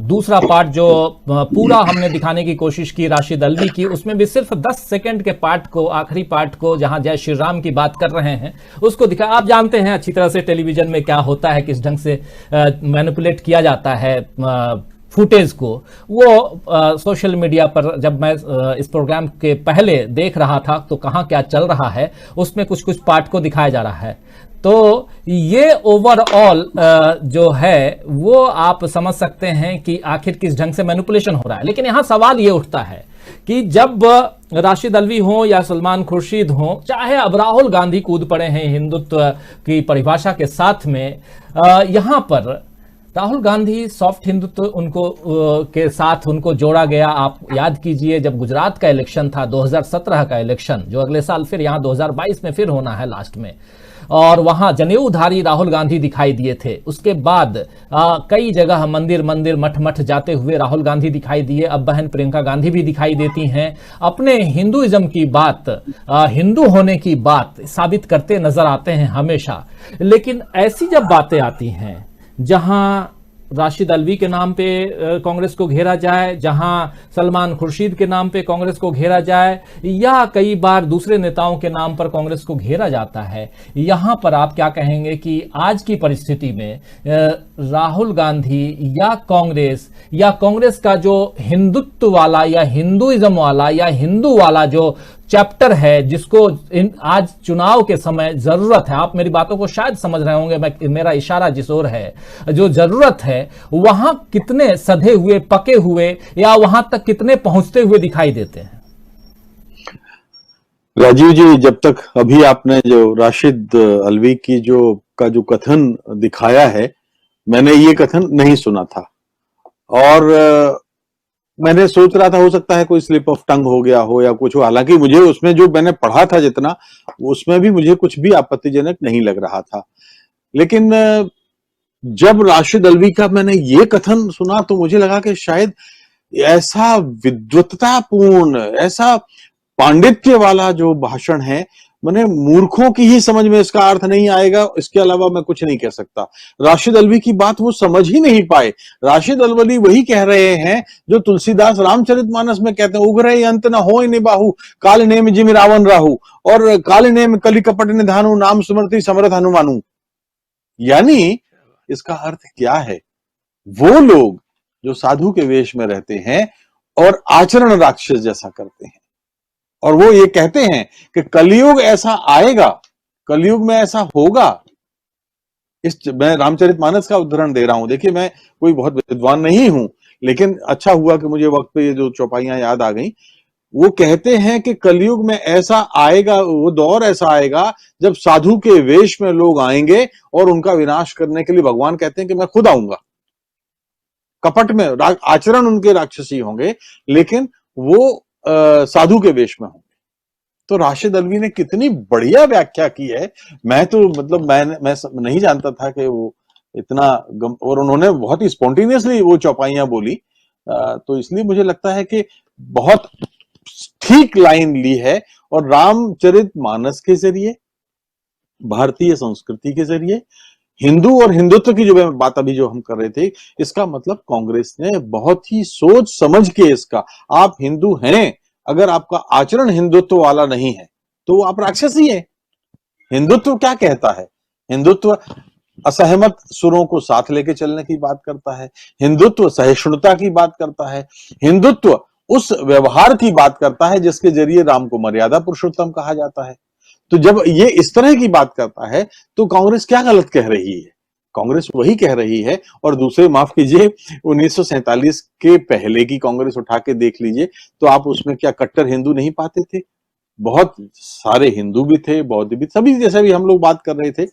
दूसरा पार्ट जो पूरा हमने दिखाने की कोशिश की राशिद अल्वी की, उसमें भी सिर्फ 10 सेकंड के पार्ट को, आखिरी पार्ट को जहां जय श्री राम की बात कर रहे हैं उसको दिखा। आप जानते हैं अच्छी तरह से टेलीविजन में क्या होता है, किस ढंग से मैनिपुलेट किया जाता है फुटेज को। वो सोशल मीडिया पर जब मैं इस प्रोग्राम के पहले देख रहा था तो कहाँ क्या चल रहा है, उसमें कुछ कुछ पार्ट को दिखाया जा रहा है। तो ये ओवरऑल जो है वो आप समझ सकते हैं कि आखिर किस ढंग से मैनिपुलेशन हो रहा है। लेकिन यहां सवाल ये उठता है कि जब राशिद अल्वी हो या सलमान खुर्शीद हो, चाहे अब राहुल गांधी कूद पड़े हैं हिंदुत्व की परिभाषा के साथ में, यहां पर राहुल गांधी सॉफ्ट हिंदुत्व उनको के साथ उनको जोड़ा गया। आप याद कीजिए जब गुजरात का इलेक्शन था, 2017 का इलेक्शन, जो अगले साल फिर यहां 2022 में फिर होना है लास्ट में, और वहां जनेऊधारी राहुल गांधी दिखाई दिए थे। उसके बाद कई जगह मंदिर मंदिर मठ मठ जाते हुए राहुल गांधी दिखाई दिए। अब बहन प्रियंका गांधी भी दिखाई देती हैं, अपने हिंदुइज्म की बात, हिंदू होने की बात साबित करते नजर आते हैं हमेशा। लेकिन ऐसी जब बातें आती हैं जहां राशिद अल्वी के नाम पे कांग्रेस को घेरा जाए, जहां सलमान खुर्शीद के नाम पे कांग्रेस को घेरा जाए, या कई बार दूसरे नेताओं के नाम पर कांग्रेस को घेरा जाता है, यहां पर आप क्या कहेंगे कि आज की परिस्थिति में राहुल गांधी या कांग्रेस का जो हिंदुत्व वाला या हिंदुइज्म वाला या हिंदू वाला जो चैप्टर है, जिसको आज चुनाव के समय जरूरत है, आप मेरी बातों को शायद समझ रहे होंगे, मेरा इशारा जिस ओर है, जो जरूरत है वहां कितने सधे हुए, पके हुए, या वहां तक कितने पहुंचते हुए दिखाई देते हैं? राजीव जी, जब तक अभी आपने जो राशिद अल्वी की जो कथन दिखाया है, मैंने ये कथन नहीं सुना था, और मैंने सोच रहा था हो सकता है कोई स्लिप ऑफ टंग हो गया हो या कुछ हो। हालांकि मुझे उसमें जो मैंने पढ़ा था जितना, उसमें भी मुझे कुछ भी आपत्तिजनक नहीं लग रहा था। लेकिन जब राशिद अल्वी का मैंने ये कथन सुना तो मुझे लगा कि शायद ऐसा विद्वत्तापूर्ण, ऐसा पांडित्य वाला जो भाषण है, मैंने मूर्खों की ही समझ में इसका अर्थ नहीं आएगा, इसके अलावा मैं कुछ नहीं कह सकता। राशिद अल्वी की बात वो समझ ही नहीं पाए। राशिद अल्वी वही कह रहे हैं जो तुलसीदास रामचरितमानस में कहते हैं, उग्र अंत न होय निबाहु, काल नेम जिम रावण राहु, और काल नेम कलि कपट निधानु, नाम सुमरति समर्थ हनुमानु। यानी इसका अर्थ क्या है? वो लोग जो साधु के वेश में रहते हैं और आचरण राक्षस जैसा करते हैं, और वो ये कहते हैं कि कलयुग ऐसा आएगा, कलयुग में ऐसा होगा। मैं रामचरितमानस का उदाहरण दे रहा हूं। देखिए, मैं कोई बहुत विद्वान नहीं हूं, लेकिन अच्छा हुआ कि मुझे वक्त पे ये जो चौपाइयां याद आ गई। वो कहते हैं कि कलयुग में ऐसा आएगा, वो दौर ऐसा आएगा जब साधु के वेश में लोग आएंगे और उनका विनाश करने के लिए भगवान कहते हैं कि मैं खुद आऊंगा। कपट में आचरण उनके राक्षसी होंगे, लेकिन वो साधु के वेश में होंगे। तो राशिद अल्वी ने कितनी बढ़िया व्याख्या की है। मैं तो मतलब मैं नहीं जानता था कि वो इतना और उन्होंने बहुत ही स्पॉन्टेनियसली वो चौपाइयां बोली। तो इसलिए मुझे लगता है कि बहुत ठीक लाइन ली है, और रामचरितमानस के जरिए, भारतीय संस्कृति के जरिए हिंदू और हिंदुत्व की जो बात अभी जो हम कर रहे थे, इसका मतलब कांग्रेस ने बहुत ही सोच समझ के इसका, आप हिंदू हैं, अगर आपका आचरण हिंदुत्व वाला नहीं है तो आप राक्षसी हैं। हिंदुत्व क्या कहता है? हिंदुत्व असहमत सुरों को साथ लेके चलने की बात करता है, हिंदुत्व सहिष्णुता की बात करता है, हिंदुत्व उस व्यवहार की बात करता है जिसके जरिए राम को मर्यादा पुरुषोत्तम कहा जाता है। तो जब ये इस तरह की बात करता है तो कांग्रेस क्या गलत कह रही है? कांग्रेस वही कह रही है। और दूसरे, माफ कीजिए, 1947 के पहले की कांग्रेस उठा के देख लीजिए तो आप उसमें क्या कट्टर हिंदू नहीं पाते थे? बहुत सारे हिंदू भी थे, बौद्ध भी, सभी जैसे भी हम लोग बात कर रहे थे,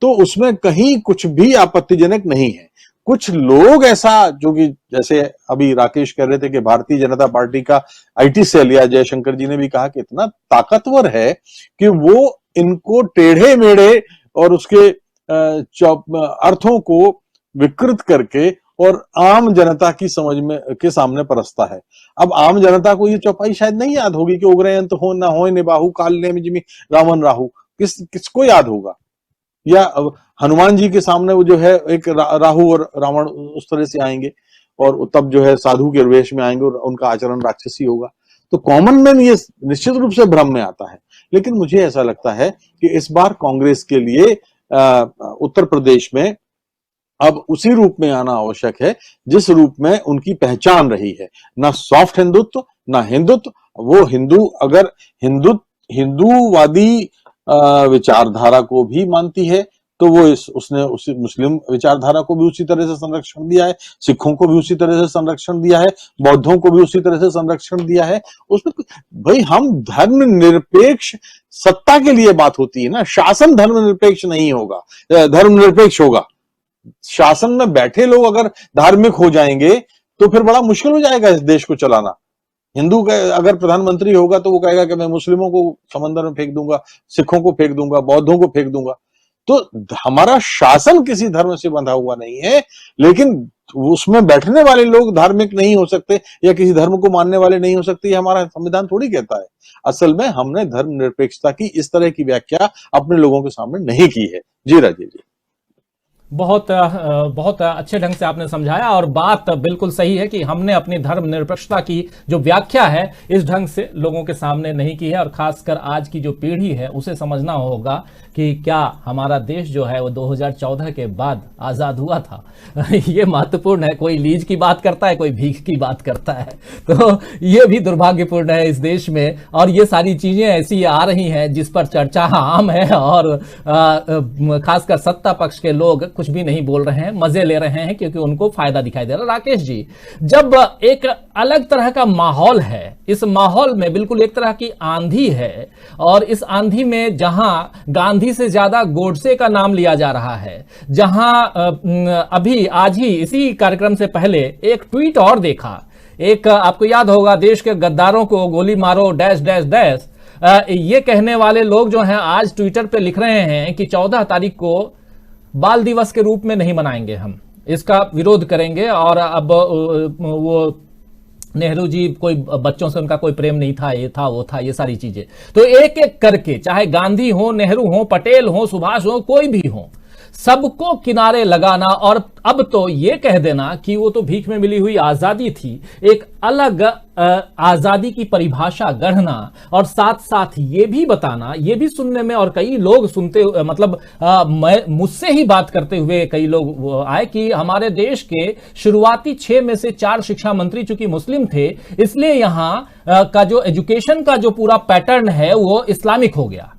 तो उसमें कहीं कुछ भी आपत्तिजनक नहीं है। कुछ लोग ऐसा, जो कि जैसे अभी राकेश कह रहे थे कि भारतीय जनता पार्टी का आईटी सेल, या जयशंकर जी ने भी कहा कि इतना ताकतवर है कि वो इनको टेढ़े मेढ़े और उसके अर्थों को विकृत करके और आम जनता की समझ में के सामने परसता है। अब आम जनता को ये चौपाई शायद नहीं याद होगी कि उग्रयंत हो न हो निबाहु काल ने जिमी रावण राहु, किसको याद होगा? या हनुमान जी के सामने वो जो है एक राहु और रावण उस तरह से आएंगे और तब जो है साधु के वेश में आएंगे और उनका आचरण राक्षसी होगा। तो कॉमन मैन ये निश्चित रूप से भ्रम में आता है। लेकिन मुझे ऐसा लगता है कि इस बार कांग्रेस के लिए उत्तर प्रदेश में अब उसी रूप में आना आवश्यक है जिस रूप में उनकी पहचान रही है, ना सॉफ्ट हिंदुत्व ना हिंदुत्व। वो हिंदू अगर हिंदूवादी विचारधारा को भी मानती है तो वो उसने उसी मुस्लिम विचारधारा को भी उसी तरह से संरक्षण दिया है, सिखों को भी उसी तरह से संरक्षण दिया है, बौद्धों को भी उसी तरह से संरक्षण दिया है। उसमें भाई हम धर्मनिरपेक्ष सत्ता के लिए बात होती है ना, शासन धर्मनिरपेक्ष नहीं होगा, धर्मनिरपेक्ष होगा। शासन में बैठे लोग अगर धार्मिक हो जाएंगे तो फिर बड़ा मुश्किल हो जाएगा इस देश को चलाना। हिंदू अगर प्रधानमंत्री होगा तो वो कहेगा कि मैं मुस्लिमों को समंदर में फेंक दूंगा, सिखों को फेंक दूंगा, बौद्धों को फेंक दूंगा। तो हमारा शासन किसी धर्म से बंधा हुआ नहीं है, लेकिन उसमें बैठने वाले लोग धार्मिक नहीं हो सकते या किसी धर्म को मानने वाले नहीं हो सकते, ये हमारा संविधान थोड़ी कहता है। असल में हमने धर्मनिरपेक्षता की इस तरह की व्याख्या अपने लोगों के सामने नहीं की है। जी राजीव जी, बहुत अच्छे ढंग से आपने समझाया और बात बिल्कुल सही है कि हमने अपनी धर्मनिरपेक्षता की जो व्याख्या है इस ढंग से लोगों के सामने नहीं की है, और खासकर आज की जो पीढ़ी है उसे समझना होगा कि क्या हमारा देश जो है वो 2014 के बाद आज़ाद हुआ था। ये महत्वपूर्ण है। कोई लीज की बात करता है, कोई भीख की बात करता है, तो ये भी दुर्भाग्यपूर्ण है इस देश में। और ये सारी चीजें ऐसी आ रही हैं जिस पर चर्चा आम है और खासकर सत्ता पक्ष के लोग कुछ भी नहीं बोल रहे हैं, मजे ले रहे हैं क्योंकि उनको फायदा दिखाई दे रहा है। राकेश जी, जब एक अलग तरह का माहौल है, इस माहौल में बिल्कुल एक तरह की आंधी है, और इस आंधी में जहां गांधी से ज्यादा गोडसे का नाम लिया जा रहा है, जहां अभी आज ही इसी कार्यक्रम से पहले एक ट्वीट और देखा, एक आपको याद होगा, देश के गद्दारों को गोली मारो डैश डैश डैश, ये कहने वाले लोग जो हैं आज ट्विटर पे लिख रहे हैं कि 14 तारीख को बाल दिवस के रूप में नहीं मनाएंगे, हम इसका विरोध करेंगे। और अब वो नेहरू जी, कोई बच्चों से उनका कोई प्रेम नहीं था, ये था वो था, ये सारी चीजें। तो एक एक करके, चाहे गांधी हो, नेहरू हो, पटेल हो, सुभाष हो, कोई भी हो, सबको किनारे लगाना और अब तो ये कह देना कि वो तो भीख में मिली हुई आजादी थी, एक अलग आजादी की परिभाषा गढ़ना, और साथ साथ ये भी बताना, ये भी सुनने में, और कई लोग सुनते, मतलब मुझसे ही बात करते हुए कई लोग आए कि हमारे देश के शुरुआती 6 में से 4 शिक्षा मंत्री चूंकि मुस्लिम थे, इसलिए यहां का जो एजुकेशन का जो पूरा पैटर्न है वो इस्लामिक हो गया।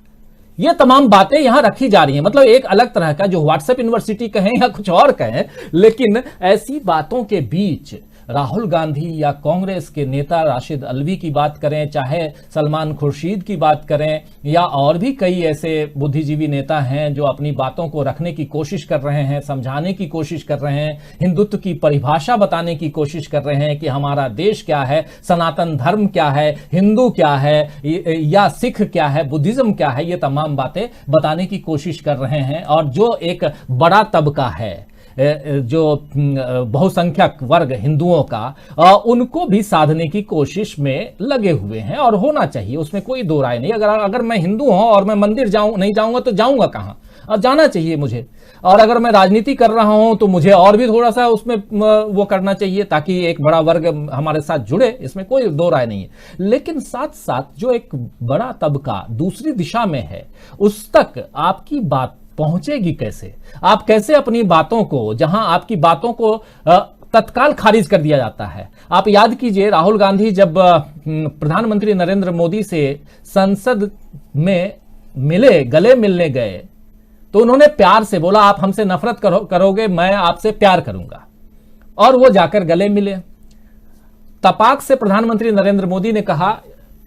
ये तमाम बातें यहां रखी जा रही हैं, मतलब एक अलग तरह का, जो व्हाट्सएप यूनिवर्सिटी कहें या कुछ और कहें, लेकिन ऐसी बातों के बीच राहुल गांधी या कांग्रेस के नेता राशिद अल्वी की बात करें, चाहे सलमान खुर्शीद की बात करें, या और भी कई ऐसे बुद्धिजीवी नेता हैं जो अपनी बातों को रखने की कोशिश कर रहे हैं, समझाने की कोशिश कर रहे हैं, हिंदुत्व की परिभाषा बताने की कोशिश कर रहे हैं कि हमारा देश क्या है, सनातन धर्म क्या है, हिंदू क्या है, या सिख क्या है, बुद्धिज्म क्या है, ये तमाम बातें बताने की कोशिश कर रहे हैं। और जो एक बड़ा तबका है, जो बहुसंख्यक वर्ग हिंदुओं का, उनको भी साधने की कोशिश में लगे हुए हैं, और होना चाहिए, उसमें कोई दो राय नहीं। अगर मैं हिंदू हूं और मैं मंदिर नहीं जाऊंगा तो जाऊंगा कहां? और जाना चाहिए मुझे। और अगर मैं राजनीति कर रहा हूं तो मुझे और भी थोड़ा सा उसमें वो करना चाहिए ताकि एक बड़ा वर्ग हमारे साथ जुड़े, इसमें कोई दो राय नहीं है। लेकिन साथ साथ जो एक बड़ा तबका दूसरी दिशा में है, उस तक आपकी बात पहुंचेगी कैसे? आप कैसे अपनी बातों को, जहां आपकी बातों को तत्काल खारिज कर दिया जाता है। आप याद कीजिए, राहुल गांधी जब प्रधानमंत्री नरेंद्र मोदी से संसद में मिले, गले मिलने गए, तो उन्होंने प्यार से बोला आप हमसे नफरत करोगे, मैं आपसे प्यार करूंगा। और वो जाकर गले मिले। तपाक से प्रधानमंत्री नरेंद्र मोदी ने कहा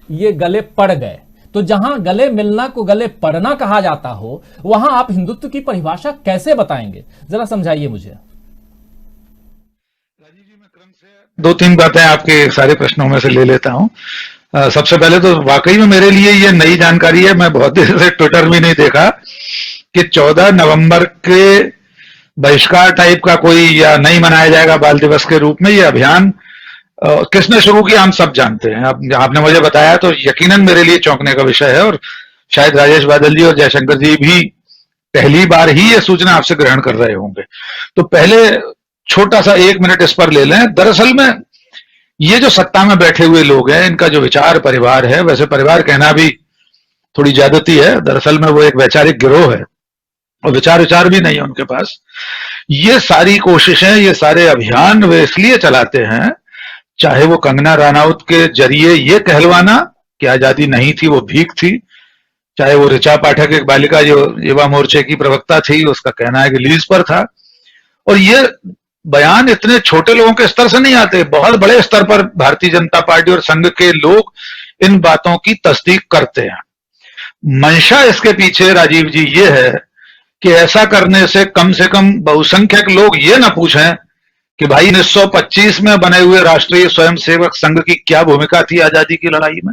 ये गले पड़ गए। तो जहां गले मिलना को गले पड़ना कहा जाता हो, वहां आप हिंदुत्व की परिभाषा कैसे बताएंगे? जरा समझाइए मुझे। दो तीन बातें आपके सारे प्रश्नों में से ले लेता हूं। सबसे पहले तो वाकई में मेरे लिए ये नई जानकारी है, मैं बहुत देर से ट्विटर भी नहीं देखा कि 14 नवंबर के बहिष्कार टाइप का कोई या नहीं मनाया जाएगा बाल दिवस के रूप में। ये अभियान किसने शुरू किया हम सब जानते हैं। आपने मुझे बताया तो यकीनन मेरे लिए चौंकने का विषय है, और शायद राजेश बादल जी और जयशंकर जी भी पहली बार ही ये सूचना आपसे ग्रहण कर रहे होंगे। तो पहले छोटा सा 1 मिनट इस पर ले लें। दरअसल में ये जो सत्ता में बैठे हुए लोग हैं, इनका जो विचार परिवार है, वैसे परिवार कहना भी थोड़ी ज्यादती है, दरअसल में वो एक वैचारिक गिरोह है और विचार भी नहीं है उनके पास। ये सारी कोशिशें, ये सारे अभियान वे इसलिए चलाते हैं, चाहे वो कंगना रनौत के जरिए ये कहलवाना कि आजादी नहीं थी वो भीख थी, चाहे वो ऋचा पाठक एक बालिका जो युवा मोर्चे की प्रवक्ता थी, उसका कहना है कि लीज पर था। और ये बयान इतने छोटे लोगों के स्तर से नहीं आते, बहुत बड़े स्तर पर भारतीय जनता पार्टी और संघ के लोग इन बातों की तस्दीक करते हैं। मंशा इसके पीछे राजीव जी ये है कि ऐसा करने से कम बहुसंख्यक लोग ये ना पूछें कि भाई 1925 में बने हुए राष्ट्रीय स्वयंसेवक संघ की क्या भूमिका थी आजादी की लड़ाई में।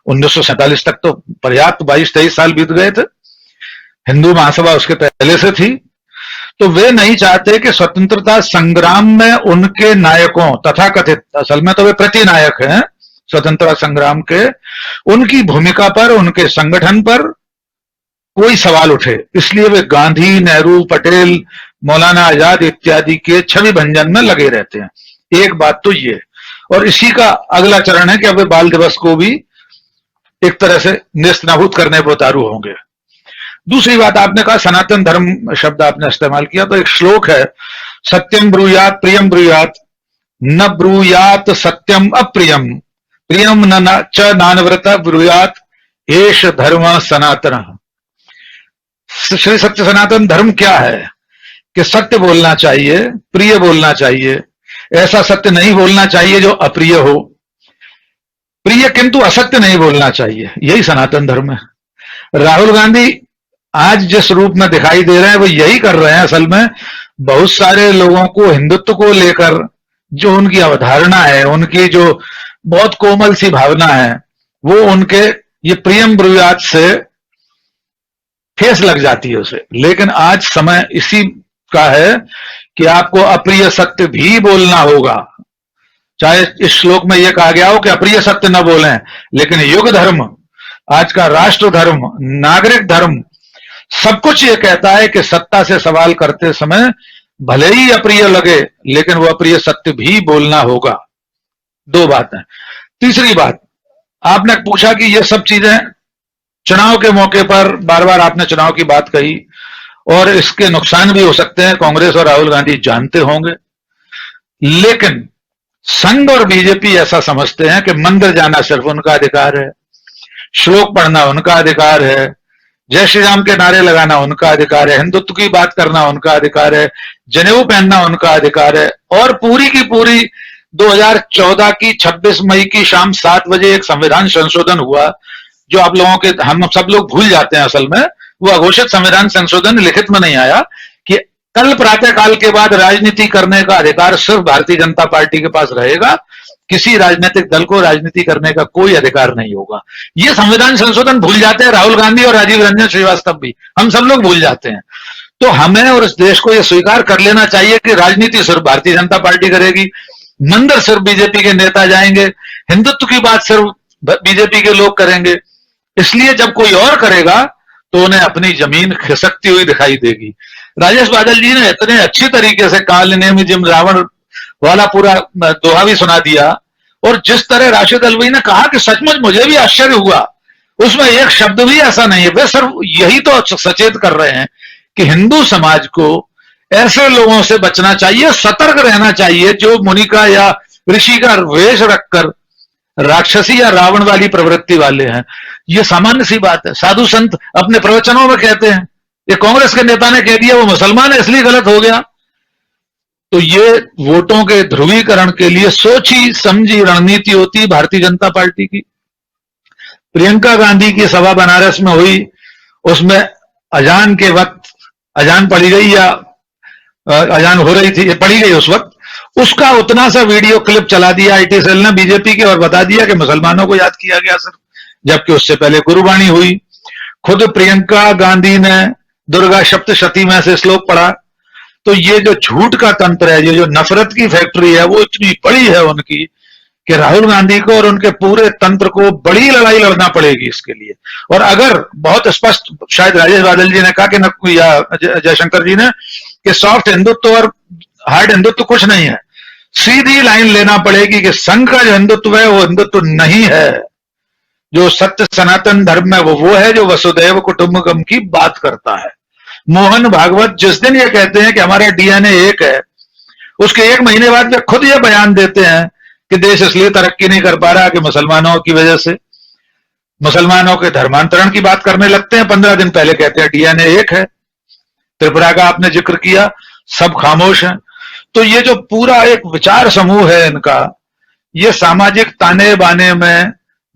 1947 तक तो पर्याप्त 22-23 साल बीत गए थे, हिंदू महासभा उसके पहले से थी। तो वे नहीं चाहते कि स्वतंत्रता संग्राम में उनके नायकों, तथाकथित असल में तो वे प्रतिनायक हैं स्वतंत्रता संग्राम के, उनकी भूमिका पर, उनके संगठन पर कोई सवाल उठे। इसलिए वे गांधी, नेहरू, पटेल, मौलाना आजाद इत्यादि के छवि भंजन में लगे रहते हैं। एक बात तो ये, और इसी का अगला चरण है कि अब वे बाल दिवस को भी एक तरह से नेस्तनाबूद करने पर उतारू होंगे। दूसरी बात, आपने कहा सनातन धर्म शब्द आपने इस्तेमाल किया, तो एक श्लोक है, सत्यम ब्रूयात प्रियम ब्रूयात न ब्रूयात सत्यम अप्रियम प्रियम न च नानव्रत ब्रूयात एष धर्म सनातन। श्री सत्य सनातन धर्म क्या है कि सत्य बोलना चाहिए, प्रिय बोलना चाहिए, ऐसा सत्य नहीं बोलना चाहिए जो अप्रिय हो, प्रिय किंतु असत्य नहीं बोलना चाहिए, यही सनातन धर्म है। राहुल गांधी आज जिस रूप में दिखाई दे रहे हैं वो यही कर रहे हैं। असल में बहुत सारे लोगों को हिंदुत्व को लेकर जो उनकी अवधारणा है, उनकी जो बहुत कोमल सी भावना है, वो उनके ये प्रियम ब्रूयात से ठेस लग जाती है उसे। लेकिन आज समय इसी का है कि आपको अप्रिय सत्य भी बोलना होगा। चाहे इस श्लोक में यह कहा गया हो कि अप्रिय सत्य न बोलें, लेकिन युग धर्म, आज का राष्ट्र धर्म, नागरिक धर्म, सब कुछ ये कहता है कि सत्ता से सवाल करते समय भले ही अप्रिय लगे, लेकिन वो अप्रिय सत्य भी बोलना होगा। दो बातें। तीसरी बात, आपने पूछा कि ये सब चीजें चुनाव के मौके पर, बार बार आपने चुनाव की बात कही, और इसके नुकसान भी हो सकते हैं, कांग्रेस और राहुल गांधी जानते होंगे। लेकिन संघ और बीजेपी ऐसा समझते हैं कि मंदिर जाना सिर्फ उनका अधिकार है, श्लोक पढ़ना उनका अधिकार है, जय श्री राम के नारे लगाना उनका अधिकार है, हिंदुत्व की बात करना उनका अधिकार है, जनेऊ पहनना उनका अधिकार है। और पूरी की पूरी 2014 की 26 मई की शाम 7 बजे एक संविधान संशोधन हुआ, जो आप लोगों के, हम सब लोग भूल जाते हैं। असल में वो अघोषित संविधान संशोधन लिखित में नहीं आया कि कल प्रातःकाल के बाद राजनीति करने का अधिकार सिर्फ भारतीय जनता पार्टी के पास रहेगा, किसी राजनीतिक दल को राजनीति करने का कोई अधिकार नहीं होगा। ये संविधान संशोधन भूल जाते हैं राहुल गांधी और राजीव रंजन श्रीवास्तव भी, हम सब लोग भूल जाते हैं। तो हमें और इस देश को यह स्वीकार कर लेना चाहिए कि राजनीति सिर्फ भारतीय जनता पार्टी करेगी, मंदिर सिर्फ बीजेपी के नेता जाएंगे, हिंदुत्व की बात सिर्फ बीजेपी के लोग करेंगे। इसलिए जब कोई और करेगा तो उन्हें अपनी जमीन खिसकती हुई दिखाई देगी। राजेश बादल जी ने इतने अच्छी तरीके से काल नेमिजिम रावण वाला पूरा दोहा भी सुना दिया, और जिस तरह राशिद अलवी ने कहा कि सचमुच मुझे भी आश्चर्य हुआ, उसमें एक शब्द भी ऐसा नहीं है। वे सिर्फ यही तो सचेत कर रहे हैं कि हिंदू समाज को ऐसे लोगों से बचना चाहिए, सतर्क रहना चाहिए जो मुनि का या ऋषि का वेश रखकर राक्षसी या रावण वाली प्रवृत्ति वाले हैं। ये सामान्य सी बात है। साधु संत अपने प्रवचनों में कहते हैं, ये कांग्रेस के नेता ने कह दिया वो मुसलमान है इसलिए गलत हो गया। तो ये वोटों के ध्रुवीकरण के लिए सोची समझी रणनीति होती है भारतीय जनता पार्टी की। प्रियंका गांधी की सभा बनारस में हुई, उसमें अजान के वक्त अजान पढ़ी गई या अजान हो रही थी, पढ़ी गई उस वक्त, उसका उतना सा वीडियो क्लिप चला दिया आईटी सेल ने बीजेपी के, और बता दिया कि मुसलमानों को याद किया गया सिर्फ, जबकि उससे पहले गुरुबाणी हुई। खुद प्रियंका गांधी ने दुर्गा सप्तशती में से श्लोक पढ़ा। तो ये जो झूठ का तंत्र है, ये जो नफरत की फैक्ट्री है, वो इतनी बड़ी है उनकी कि राहुल गांधी को और उनके पूरे तंत्र को बड़ी लड़ाई लड़ना पड़ेगी इसके लिए। और अगर बहुत स्पष्ट, शायद राजेश बादल जी ने कहा कि या जयशंकर जी ने, कि सॉफ्ट हिंदुत्व और हार्ड हिंदुत्व कुछ नहीं है, सीधी लाइन लेना पड़ेगी कि संघ का जो हिंदुत्व है वो हिंदुत्व नहीं है। जो सत्य सनातन धर्म है वो है जो वसुदैव कुटुंबकम की बात करता है। मोहन भागवत जिस दिन ये कहते हैं कि हमारा डीएनए एक है, उसके एक महीने बाद वे खुद ये बयान देते हैं कि देश इसलिए तरक्की नहीं कर पा रहा कि मुसलमानों की वजह से, मुसलमानों के धर्मांतरण की बात करने लगते हैं। 15 दिन पहले कहते हैं डीएनए एक है। त्रिपुरा का आपने जिक्र किया, सब खामोश हैं। तो ये जो पूरा एक विचार समूह है इनका, ये सामाजिक ताने बाने में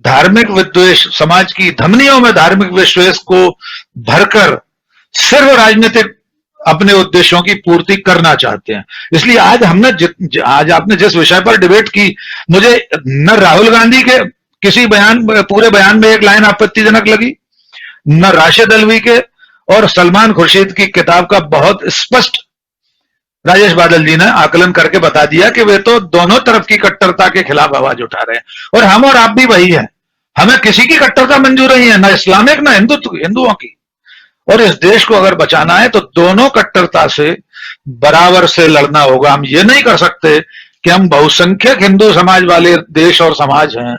धार्मिक विद्वेष, समाज की धमनियों में धार्मिक विद्वेष को भरकर सिर्फ राजनीतिक अपने उद्देश्यों की पूर्ति करना चाहते हैं। इसलिए आज आज आपने जिस विषय पर डिबेट की, मुझे न राहुल गांधी के किसी पूरे बयान में एक लाइन आपत्तिजनक लगी, न राशिद अलवी के, और सलमान खुर्शीद की किताब का बहुत स्पष्ट राजेश बादल जी ने आकलन करके बता दिया कि वे तो दोनों तरफ की कट्टरता के खिलाफ आवाज उठा रहे हैं, और हम और आप भी वही हैं। हमें किसी की कट्टरता मंजूर नहीं है, ना इस्लामिक ना हिंदुओं की। और इस देश को अगर बचाना है तो दोनों कट्टरता से बराबर से लड़ना होगा। हम ये नहीं कर सकते कि हम बहुसंख्यक हिंदू समाज वाले देश और समाज हैं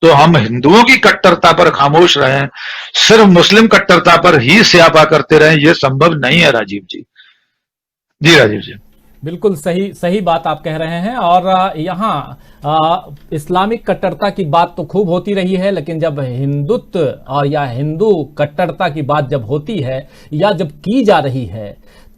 तो हम हिंदुओं की कट्टरता पर खामोश रहें, सिर्फ मुस्लिम कट्टरता पर ही स्यापा करते रहें, यह संभव नहीं है। राजीव जी। जी राजीव जी, बिल्कुल सही बात आप कह रहे हैं। और यहाँ इस्लामिक कट्टरता की बात तो खूब होती रही है, लेकिन जब हिंदुत्व और या हिंदू कट्टरता की बात जब होती है या जब की जा रही है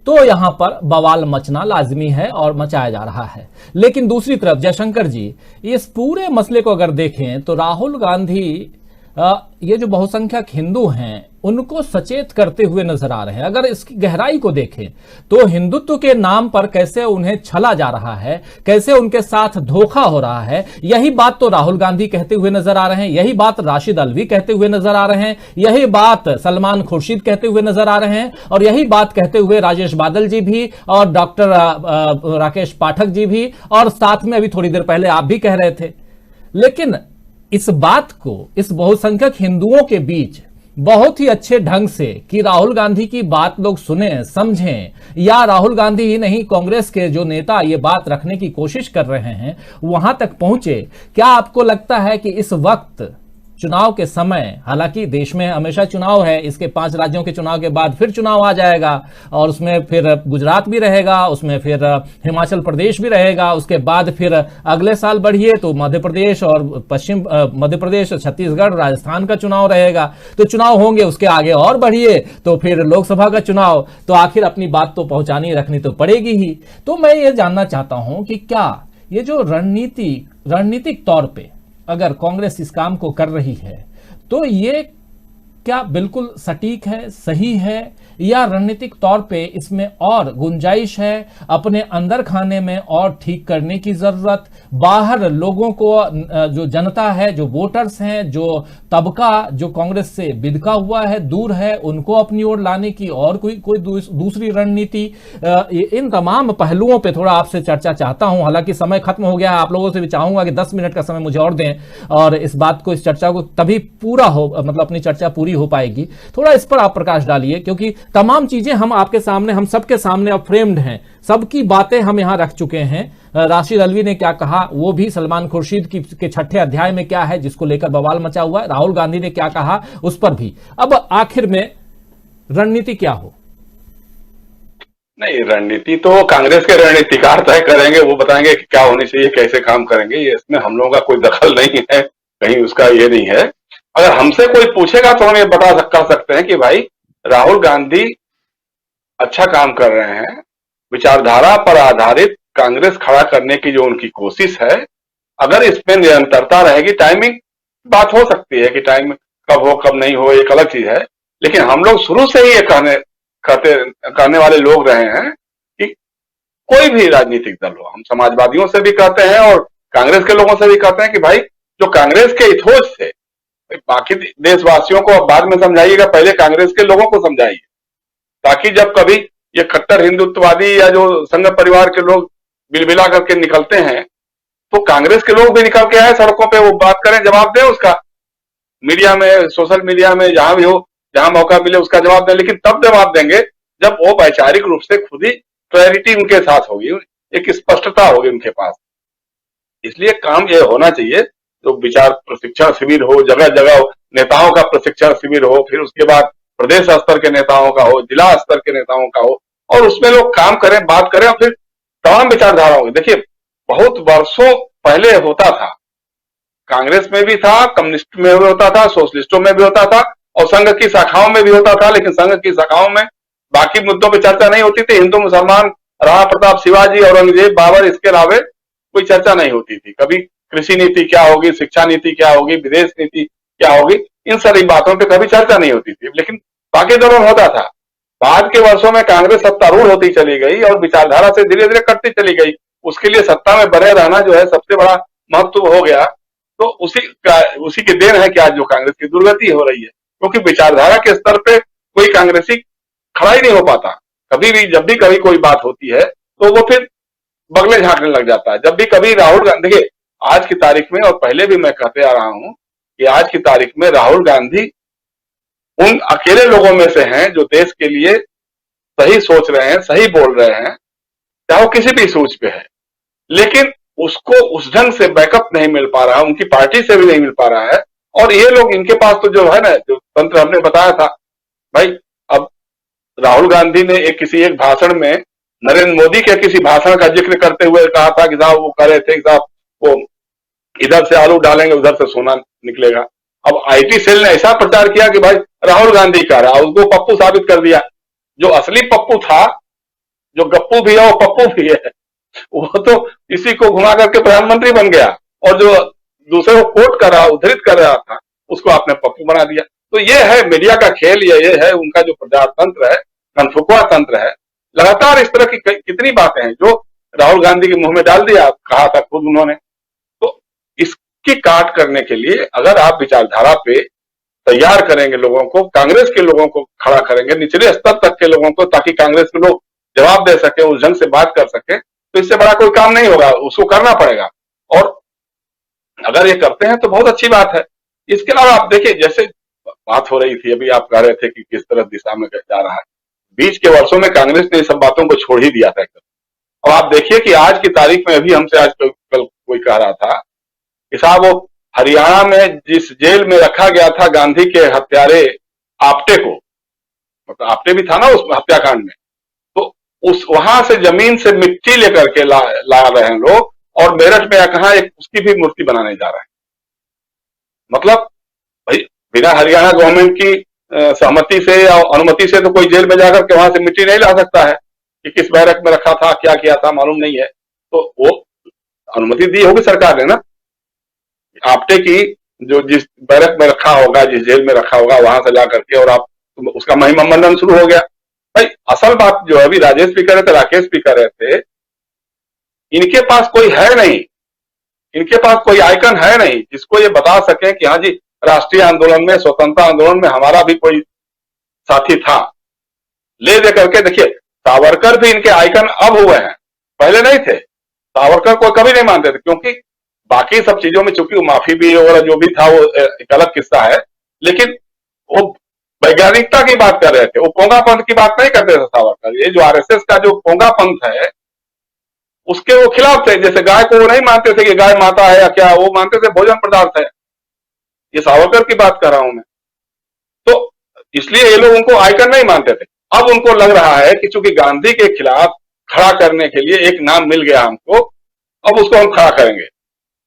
तो यहां पर बवाल मचना लाजमी है और मचाया जा रहा है। लेकिन दूसरी तरफ जयशंकर जी, इस पूरे मसले को अगर देखें तो राहुल गांधी ये जो बहुसंख्यक हिंदू हैं उनको सचेत करते हुए नजर आ रहे हैं। अगर इसकी गहराई को देखें तो हिंदुत्व के नाम पर कैसे उन्हें छला जा रहा है, कैसे उनके साथ धोखा हो रहा है, यही बात तो राहुल गांधी कहते हुए नजर आ रहे हैं, यही बात राशिद अलवी कहते हुए नजर आ रहे हैं, यही बात सलमान खुर्शीद कहते हुए नजर आ रहे हैं, और यही बात कहते हुए राजेश बादल जी भी और डॉक्टर राकेश पाठक जी भी, और साथ में अभी थोड़ी देर पहले आप भी कह रहे थे। लेकिन इस बात को इस बहुसंख्यक हिंदुओं के बीच बहुत ही अच्छे ढंग से कि राहुल गांधी की बात लोग सुने समझें, या राहुल गांधी ही नहीं कांग्रेस के जो नेता ये बात रखने की कोशिश कर रहे हैं वहां तक पहुंचे। क्या आपको लगता है कि इस वक्त चुनाव के समय, हालांकि देश में हमेशा चुनाव है, इसके 5 राज्यों के चुनाव के बाद फिर चुनाव आ जाएगा और उसमें फिर गुजरात भी रहेगा, उसमें फिर हिमाचल प्रदेश भी रहेगा, उसके बाद फिर अगले साल बढ़िए तो मध्य प्रदेश और पश्चिम मध्य प्रदेश, छत्तीसगढ़, राजस्थान का चुनाव रहेगा। तो चुनाव होंगे, उसके आगे और बढ़िए तो फिर लोकसभा का चुनाव। तो आखिर अपनी बात तो पहुंचानी रखनी तो पड़ेगी ही। तो मैं ये जानना चाहता हूं कि क्या ये जो रणनीतिक तौर पर अगर कांग्रेस इस काम को कर रही है तो ये क्या बिल्कुल सटीक है, सही है, या रणनीतिक तौर पे इसमें और गुंजाइश है, अपने अंदर खाने में और ठीक करने की जरूरत, बाहर लोगों को, जो जनता है, जो वोटर्स हैं, जो तबका जो कांग्रेस से बिदका हुआ है, दूर है, उनको अपनी ओर लाने की और कोई दूसरी रणनीति, इन तमाम पहलुओं पे थोड़ा आपसे चर्चा चाहता हूं। हालांकि समय खत्म हो गया है, आप लोगों से भी चाहूंगा कि 10 मिनट का समय मुझे और दें और इस बात को, इस चर्चा को तभी पूरा हो, मतलब अपनी चर्चा पूरी हो पाएगी। थोड़ा इस पर आप प्रकाश डालिए, क्योंकि तमाम चीजें हम आपके सामने, हम सबके सामने अब फ्रेम्ड हैं, सबकी बातें हम यहां रख चुके हैं। राशिद अल्वी ने क्या कहा वो भी, सलमान खुर्शीद के 6ठे अध्याय में क्या है जिसको लेकर बवाल मचा हुआ है, राहुल गांधी ने क्या कहा उस पर भी। अब आखिर में रणनीति क्या हो? नहीं, रणनीति तो कांग्रेस के रणनीतिकार तय करेंगे, वो बताएंगे कि क्या होनी चाहिए, कैसे काम करेंगे, ये इसमें हम लोगों का कोई दखल नहीं है, कहीं उसका ये नहीं है। अगर हमसे कोई पूछेगा तो हम ये कर सकते हैं कि भाई राहुल गांधी अच्छा काम कर रहे हैं, विचारधारा पर आधारित कांग्रेस खड़ा करने की जो उनकी कोशिश है, अगर इसमें निरंतरता रहेगी, टाइमिंग बात हो सकती है कि टाइम कब हो कब नहीं हो, एक अलग चीज है, लेकिन हम लोग शुरू से ही ये कहने वाले लोग रहे हैं कि कोई भी राजनीतिक दल हो, हम समाजवादियों से भी कहते हैं और कांग्रेस के लोगों से भी कहते हैं कि भाई जो कांग्रेस के इथोस से, बाकी देशवासियों को अब बाद में समझाइएगा, पहले कांग्रेस के लोगों को समझाइए, ताकि जब कभी ये कट्टर हिंदुत्ववादी या जो संघ परिवार के लोग बिलबिला करके निकलते हैं, तो कांग्रेस के लोग भी निकल के आए सड़कों पे, वो बात करें, जवाब दें उसका, मीडिया में, सोशल मीडिया में, जहां भी हो, जहां मौका मिले उसका जवाब दें, लेकिन तब जवाब देंगे जब वो वैचारिक रूप से खुद ही क्लैरिटी उनके साथ होगी, एक स्पष्टता होगी उनके पास। इसलिए काम ये होना चाहिए, तो विचार प्रशिक्षण शिविर हो, जगह जगह नेताओं का प्रशिक्षण शिविर हो, फिर उसके बाद प्रदेश स्तर के नेताओं का हो, जिला स्तर के नेताओं का हो, और उसमें लोग काम करें, बात करें, और फिर तमाम विचारधाराओं, देखिए बहुत वर्षों पहले होता था, कांग्रेस में भी था, कम्युनिस्ट में भी होता था, सोशलिस्टों में भी होता था, और संघ की शाखाओं में भी होता था, लेकिन संघ की शाखाओं में बाकी मुद्दों पर चर्चा नहीं होती थी, हिंदू मुसलमान, राणा प्रताप, शिवाजी, औरंगजेब, बाबर, इसके अलावा कोई चर्चा नहीं होती थी। कभी कृषि नीति क्या होगी, शिक्षा नीति क्या होगी, विदेश नीति क्या होगी, इन सारी बातों पे कभी चर्चा नहीं होती थी, लेकिन बाकी दलों में होता था। बाद के वर्षों में कांग्रेस सत्तारूढ़ होती चली गई और विचारधारा से धीरे धीरे कटती चली गई, उसके लिए सत्ता में बने रहना जो है सबसे बड़ा महत्व हो गया। तो उसी की देन है कि आज जो कांग्रेस की दुर्गति हो रही है, क्योंकि विचारधारा के स्तर पे कोई कांग्रेसी खड़ा ही नहीं हो पाता। कभी भी जब भी कभी कोई बात होती है तो वो फिर बगले झांकने लग जाता है। जब भी कभी राहुल गांधी, देखिए आज की तारीख में, और पहले भी मैं कहते आ रहा हूं कि आज की तारीख में राहुल गांधी उन अकेले लोगों में से हैं जो देश के लिए सही सोच रहे हैं, सही बोल रहे हैं, चाहे वो किसी भी सोच पे है, लेकिन उसको उस ढंग से बैकअप नहीं मिल पा रहा है, उनकी पार्टी से भी नहीं मिल पा रहा है। और ये लोग, इनके पास तो जो है ना, जो तंत्र हमने बताया था भाई, अब राहुल गांधी ने किसी एक भाषण में नरेंद्र मोदी के किसी भाषण का जिक्र करते हुए कहा था कि साहब वो कह रहे थे कि साहब वो इधर से आलू डालेंगे उधर से सोना निकलेगा। अब आईटी सेल ने ऐसा प्रचार किया कि भाई राहुल गांधी कह रहा, उसको पप्पू साबित कर दिया। जो असली पप्पू था, जो गप्पू भी है वो पप्पू भी है, वो तो इसी को घुमा करके प्रधानमंत्री बन गया, और जो दूसरे को कोट कर रहा, उद्धृत कर रहा था, उसको आपने पप्पू बना दिया। तो ये है मीडिया का खेल, ये है उनका जो प्रचार तंत्र है, कनफुकवा तंत्र है। लगातार इस तरह की कितनी बातें हैं जो राहुल गांधी के मुंह में डाल दिया, कहा था खुद उन्होंने। तो इसकी काट करने के लिए अगर आप विचारधारा पे तैयार करेंगे लोगों को, कांग्रेस के लोगों को खड़ा करेंगे, निचले स्तर तक के लोगों को, ताकि कांग्रेस के लोग जवाब दे सके, उस ढंग से बात कर सके, तो इससे बड़ा कोई काम नहीं होगा, उसको करना पड़ेगा। और अगर ये करते हैं तो बहुत अच्छी बात है। इसके अलावा आप देखिए, जैसे बात हो रही थी अभी, आप कह रहे थे कि किस तरह दिशा में जा रहा है, बीच के वर्षों में कांग्रेस ने सब बातों को छोड़ ही दिया था। और आप देखिए कि आज की तारीख में, अभी हमसे आज कल कोई कह रहा था कि साहब वो हरियाणा में जिस जेल में रखा गया था गांधी के हत्यारे आप्टे को, मतलब आप्टे भी था ना उस हत्याकांड में, तो उस वहां से जमीन से मिट्टी लेकर के ला रहे हैं लोग, और मेरठ में कहा एक उसकी भी मूर्ति बनाने जा रहे हैं। मतलब भाई बिना हरियाणा गवर्नमेंट की सहमति से या अनुमति से तो कोई जेल में जाकर के वहां से मिट्टी नहीं ला सकता है, कि किस बैरक में रखा था, क्या किया था, मालूम नहीं है। तो वो अनुमति दी होगी सरकार ने ना, आपटे की जो जिस बैरक में रखा होगा, जिस जेल में रखा होगा, वहां से जाकर के, और आप उसका महिमा मंडन शुरू हो गया। भाई असल बात जो है, अभी राजेश भी कर रहे थे, राकेश भी कर रहे थे, इनके पास कोई है नहीं, इनके पास कोई आइकन है नहीं जिसको ये बता सके कि हाँ जी राष्ट्रीय आंदोलन में, स्वतंत्रता आंदोलन में हमारा भी कोई साथी था। ले दे करके देखिए, सावरकर भी इनके आइकन अब हुए हैं, पहले नहीं थे। सावरकर को कभी नहीं मानते थे, क्योंकि बाकी सब चीजों में चूंकि वो माफी भी और जो भी था वो एक अलग किस्सा है, लेकिन वो वैज्ञानिकता की बात कर रहे थे, वो पोंगा पंथ की बात नहीं करते थे सावरकर। ये जो आरएसएस का जो पोंगा पंथ है उसके वो खिलाफ थे। जैसे गाय को वो नहीं मानते थे कि गाय माता है या क्या, वो मानते थे भोजन पदार्थ है। ये सावरकर की बात कर रहा हूं मैं। तो इसलिए ये लोग उनको आइकन नहीं मानते थे। अब उनको लग रहा है कि चूंकि गांधी के खिलाफ खड़ा करने के लिए एक नाम मिल गया हमको, अब उसको हम खड़ा करेंगे।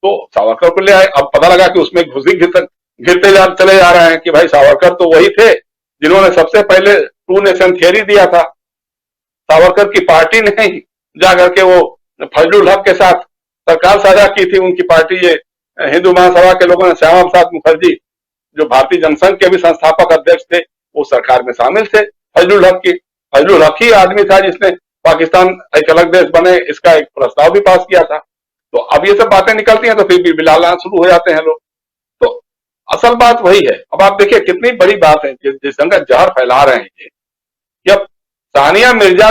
तो सावरकर को ले आए। अब पता लगा कि उसमें घुसी गिरते चले जा रहे हैं कि भाई सावरकर तो वही थे जिन्होंने सबसे पहले टू नेशन थियरी दिया था। सावरकर की पार्टी ने ही जाकर के वो फजलुल हक के साथ सरकार साझा की थी। उनकी पार्टी, ये हिंदू महासभा के लोगों ने, श्यामा प्रसाद मुखर्जी जो भारतीय जनसंघ के भी संस्थापक अध्यक्ष थे, वो सरकार में शामिल थे फजलुल हक की। फजलुल हक ही आदमी था जिसने पाकिस्तान एक अलग देश बने इसका एक प्रस्ताव भी पास किया था। तो अब ये सब बातें निकलती हैं तो फिर भी बिलाना शुरू हो जाते हैं लोग। तो असल बात वही है। अब आप देखिए कितनी बड़ी बात है जिस ढंग का जहर फैला रहे हैं ये। जब सानिया मिर्जा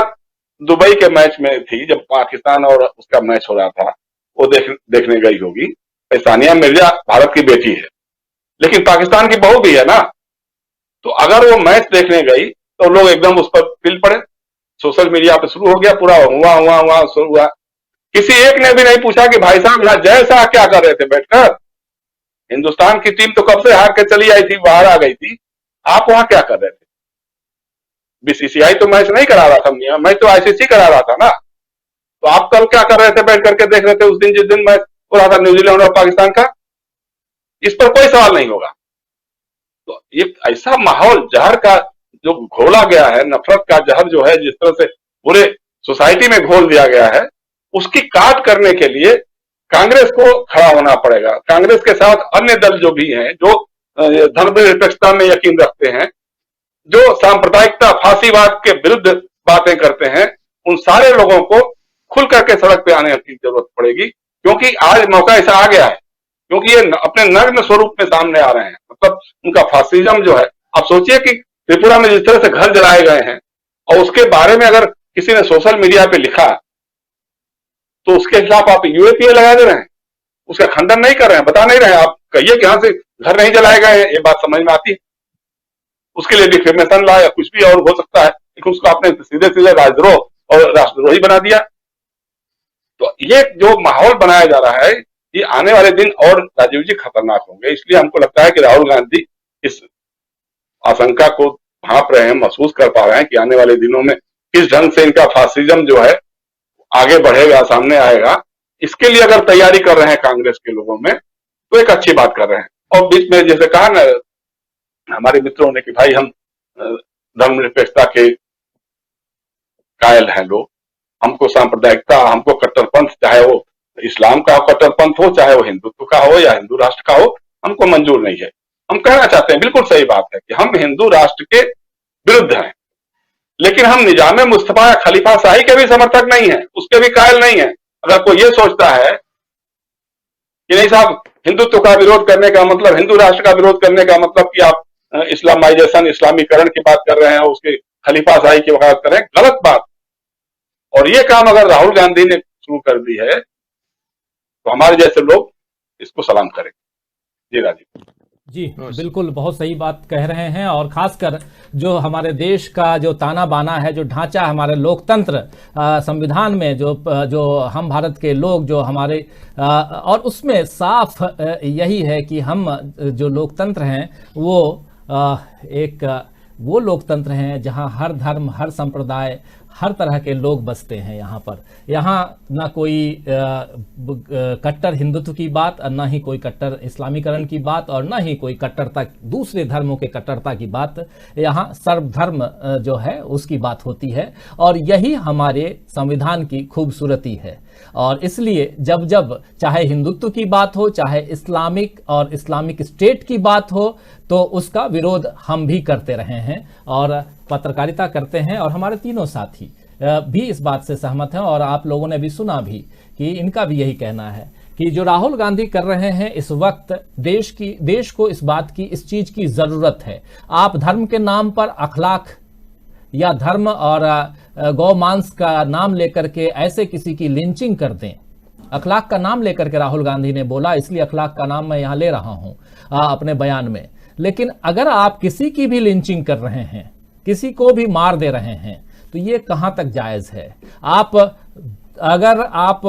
दुबई के मैच में थी, जब पाकिस्तान और उसका मैच हो रहा था, वो देखने गई होगी। सानिया मिर्जा भारत की बेटी है लेकिन पाकिस्तान की बहू भी है ना। तो अगर वो मैच देखने गई तो लोग एकदम उस पर पिल पड़े, सोशल मीडिया पे शुरू हो गया पूरा हुआ शुरू हुआ। किसी एक ने भी नहीं पूछा कि भाई साहब यहाँ जय शाह क्या कर रहे थे बैठकर? हिंदुस्तान की टीम तो कब से हार के चली आई थी, बाहर आ गई थी, आप वहां क्या कर रहे थे? बीसीसीआई तो मैच नहीं करा रहा था, मैच तो आईसीसी करा रहा था ना। तो आप कल क्या कर रहे थे, बैठ करके देख रहे थे उस दिन जिस दिन मैच हो रहा था न्यूजीलैंड और पाकिस्तान का? इस पर कोई सवाल नहीं होगा। तो ये ऐसा माहौल जहर का जो घोला गया है, नफरत का जहर जो है जिस तरह से पूरे सोसाइटी में घोल दिया गया है, उसकी काट करने के लिए कांग्रेस को खड़ा होना पड़ेगा। कांग्रेस के साथ अन्य दल जो भी हैं, जो धर्मनिरपेक्षता में यकीन रखते हैं, जो सांप्रदायिकता, फांसीवाद के विरुद्ध बातें करते हैं, उन सारे लोगों को खुल करके सड़क पे आने की जरूरत पड़ेगी। क्योंकि आज मौका ऐसा आ गया है, क्योंकि ये अपने नग्न स्वरूप में सामने आ रहे हैं। मतलब उनका फासिज्म जो है, आप सोचिए कि त्रिपुरा में जिस तरह से घर जलाए गए हैं और उसके बारे में अगर किसी ने सोशल मीडिया पे लिखा तो उसके खिलाफ आप यूएपीए लगा दे रहे हैं, उसका खंडन नहीं कर रहे हैं, बता नहीं रहे हैं। आप कहिए कि यहां से घर नहीं जलाए गए हैं, ये बात समझ में आती है। उसके लिए डिफेमेशन ला या कुछ भी और हो सकता है, लेकिन उसको आपने सीधे सीधे राजद्रोह और राष्ट्रद्रोही बना दिया। तो ये जो माहौल बनाया जा रहा है, ये आने वाले दिन और राजीव जी खतरनाक होंगे। इसलिए हमको लगता है कि राहुल गांधी इस आशंका को भांप रहे हैं, महसूस कर पा रहे हैं कि आने वाले दिनों में किस ढंग से इनका फासिज्म जो है आगे बढ़ेगा, सामने आएगा। इसके लिए अगर तैयारी कर रहे हैं कांग्रेस के लोगों में तो एक अच्छी बात कर रहे हैं। और बीच में जैसे कहा ना हमारे मित्रों ने कि भाई हम धर्मनिरपेक्षता के कायल हैं लोग, हमको सांप्रदायिकता, हमको कट्टरपंथ, चाहे वो इस्लाम का कट्टरपंथ हो, चाहे वो हिंदुत्व का हो या हिंदू राष्ट्र का हो, हमको मंजूर नहीं है। हम कहना चाहते हैं, बिल्कुल सही बात है कि हम हिंदू राष्ट्र के विरुद्ध हैं, लेकिन हम निजाम मुस्तफा या खलीफा शाही के भी समर्थक नहीं है, उसके भी कायल नहीं है। अगर कोई ये सोचता है कि नहीं साहब हिंदुत्व का विरोध करने का मतलब, हिंदू राष्ट्र का विरोध करने का मतलब कि आप इस्लामाइजेशन, इस्लामीकरण की बात कर रहे हैं, उसके खलीफा शाही की बात कर रहे हैं, गलत बात। और ये काम अगर राहुल गांधी ने शुरू कर दी है तो हमारे जैसे लोग इसको सलाम करेंगे। जी राजीव जी बिल्कुल, बहुत सही बात कह रहे हैं। और खासकर जो हमारे देश का जो ताना बाना है, जो ढांचा हमारे लोकतंत्र संविधान में जो हम भारत के लोग जो हमारे और उसमें साफ यही है कि हम जो लोकतंत्र हैं वो वो लोकतंत्र हैं जहां हर धर्म, हर संप्रदाय, हर तरह के लोग बसते हैं। यहाँ ना कोई कट्टर हिंदुत्व की बात और ना ही कोई कट्टर इस्लामीकरण की बात और ना ही कोई कट्टरता, दूसरे धर्मों के कट्टरता की बात। यहाँ सर्वधर्म जो है उसकी बात होती है और यही हमारे संविधान की खूबसूरती है। और इसलिए जब जब चाहे हिंदुत्व की बात हो, चाहे इस्लामिक और इस्लामिक स्टेट की बात हो, तो उसका विरोध हम भी करते रहे हैं और पत्रकारिता करते हैं। और हमारे तीनों साथी भी इस बात से सहमत हैं और आप लोगों ने भी सुना भी कि इनका भी यही कहना है कि जो राहुल गांधी कर रहे हैं इस वक्त देश को इस चीज की जरूरत है। आप धर्म के नाम पर अखलाक या धर्म और गौ मांस का नाम लेकर के ऐसे किसी की लिंचिंग कर दें। अखलाक का नाम लेकर के राहुल गांधी ने बोला, इसलिए अखलाक का नाम मैं यहां ले रहा हूं अपने बयान में। लेकिन अगर आप किसी की भी लिंचिंग कर रहे हैं, किसी को भी मार दे रहे हैं, तो ये कहां तक जायज है? अगर आप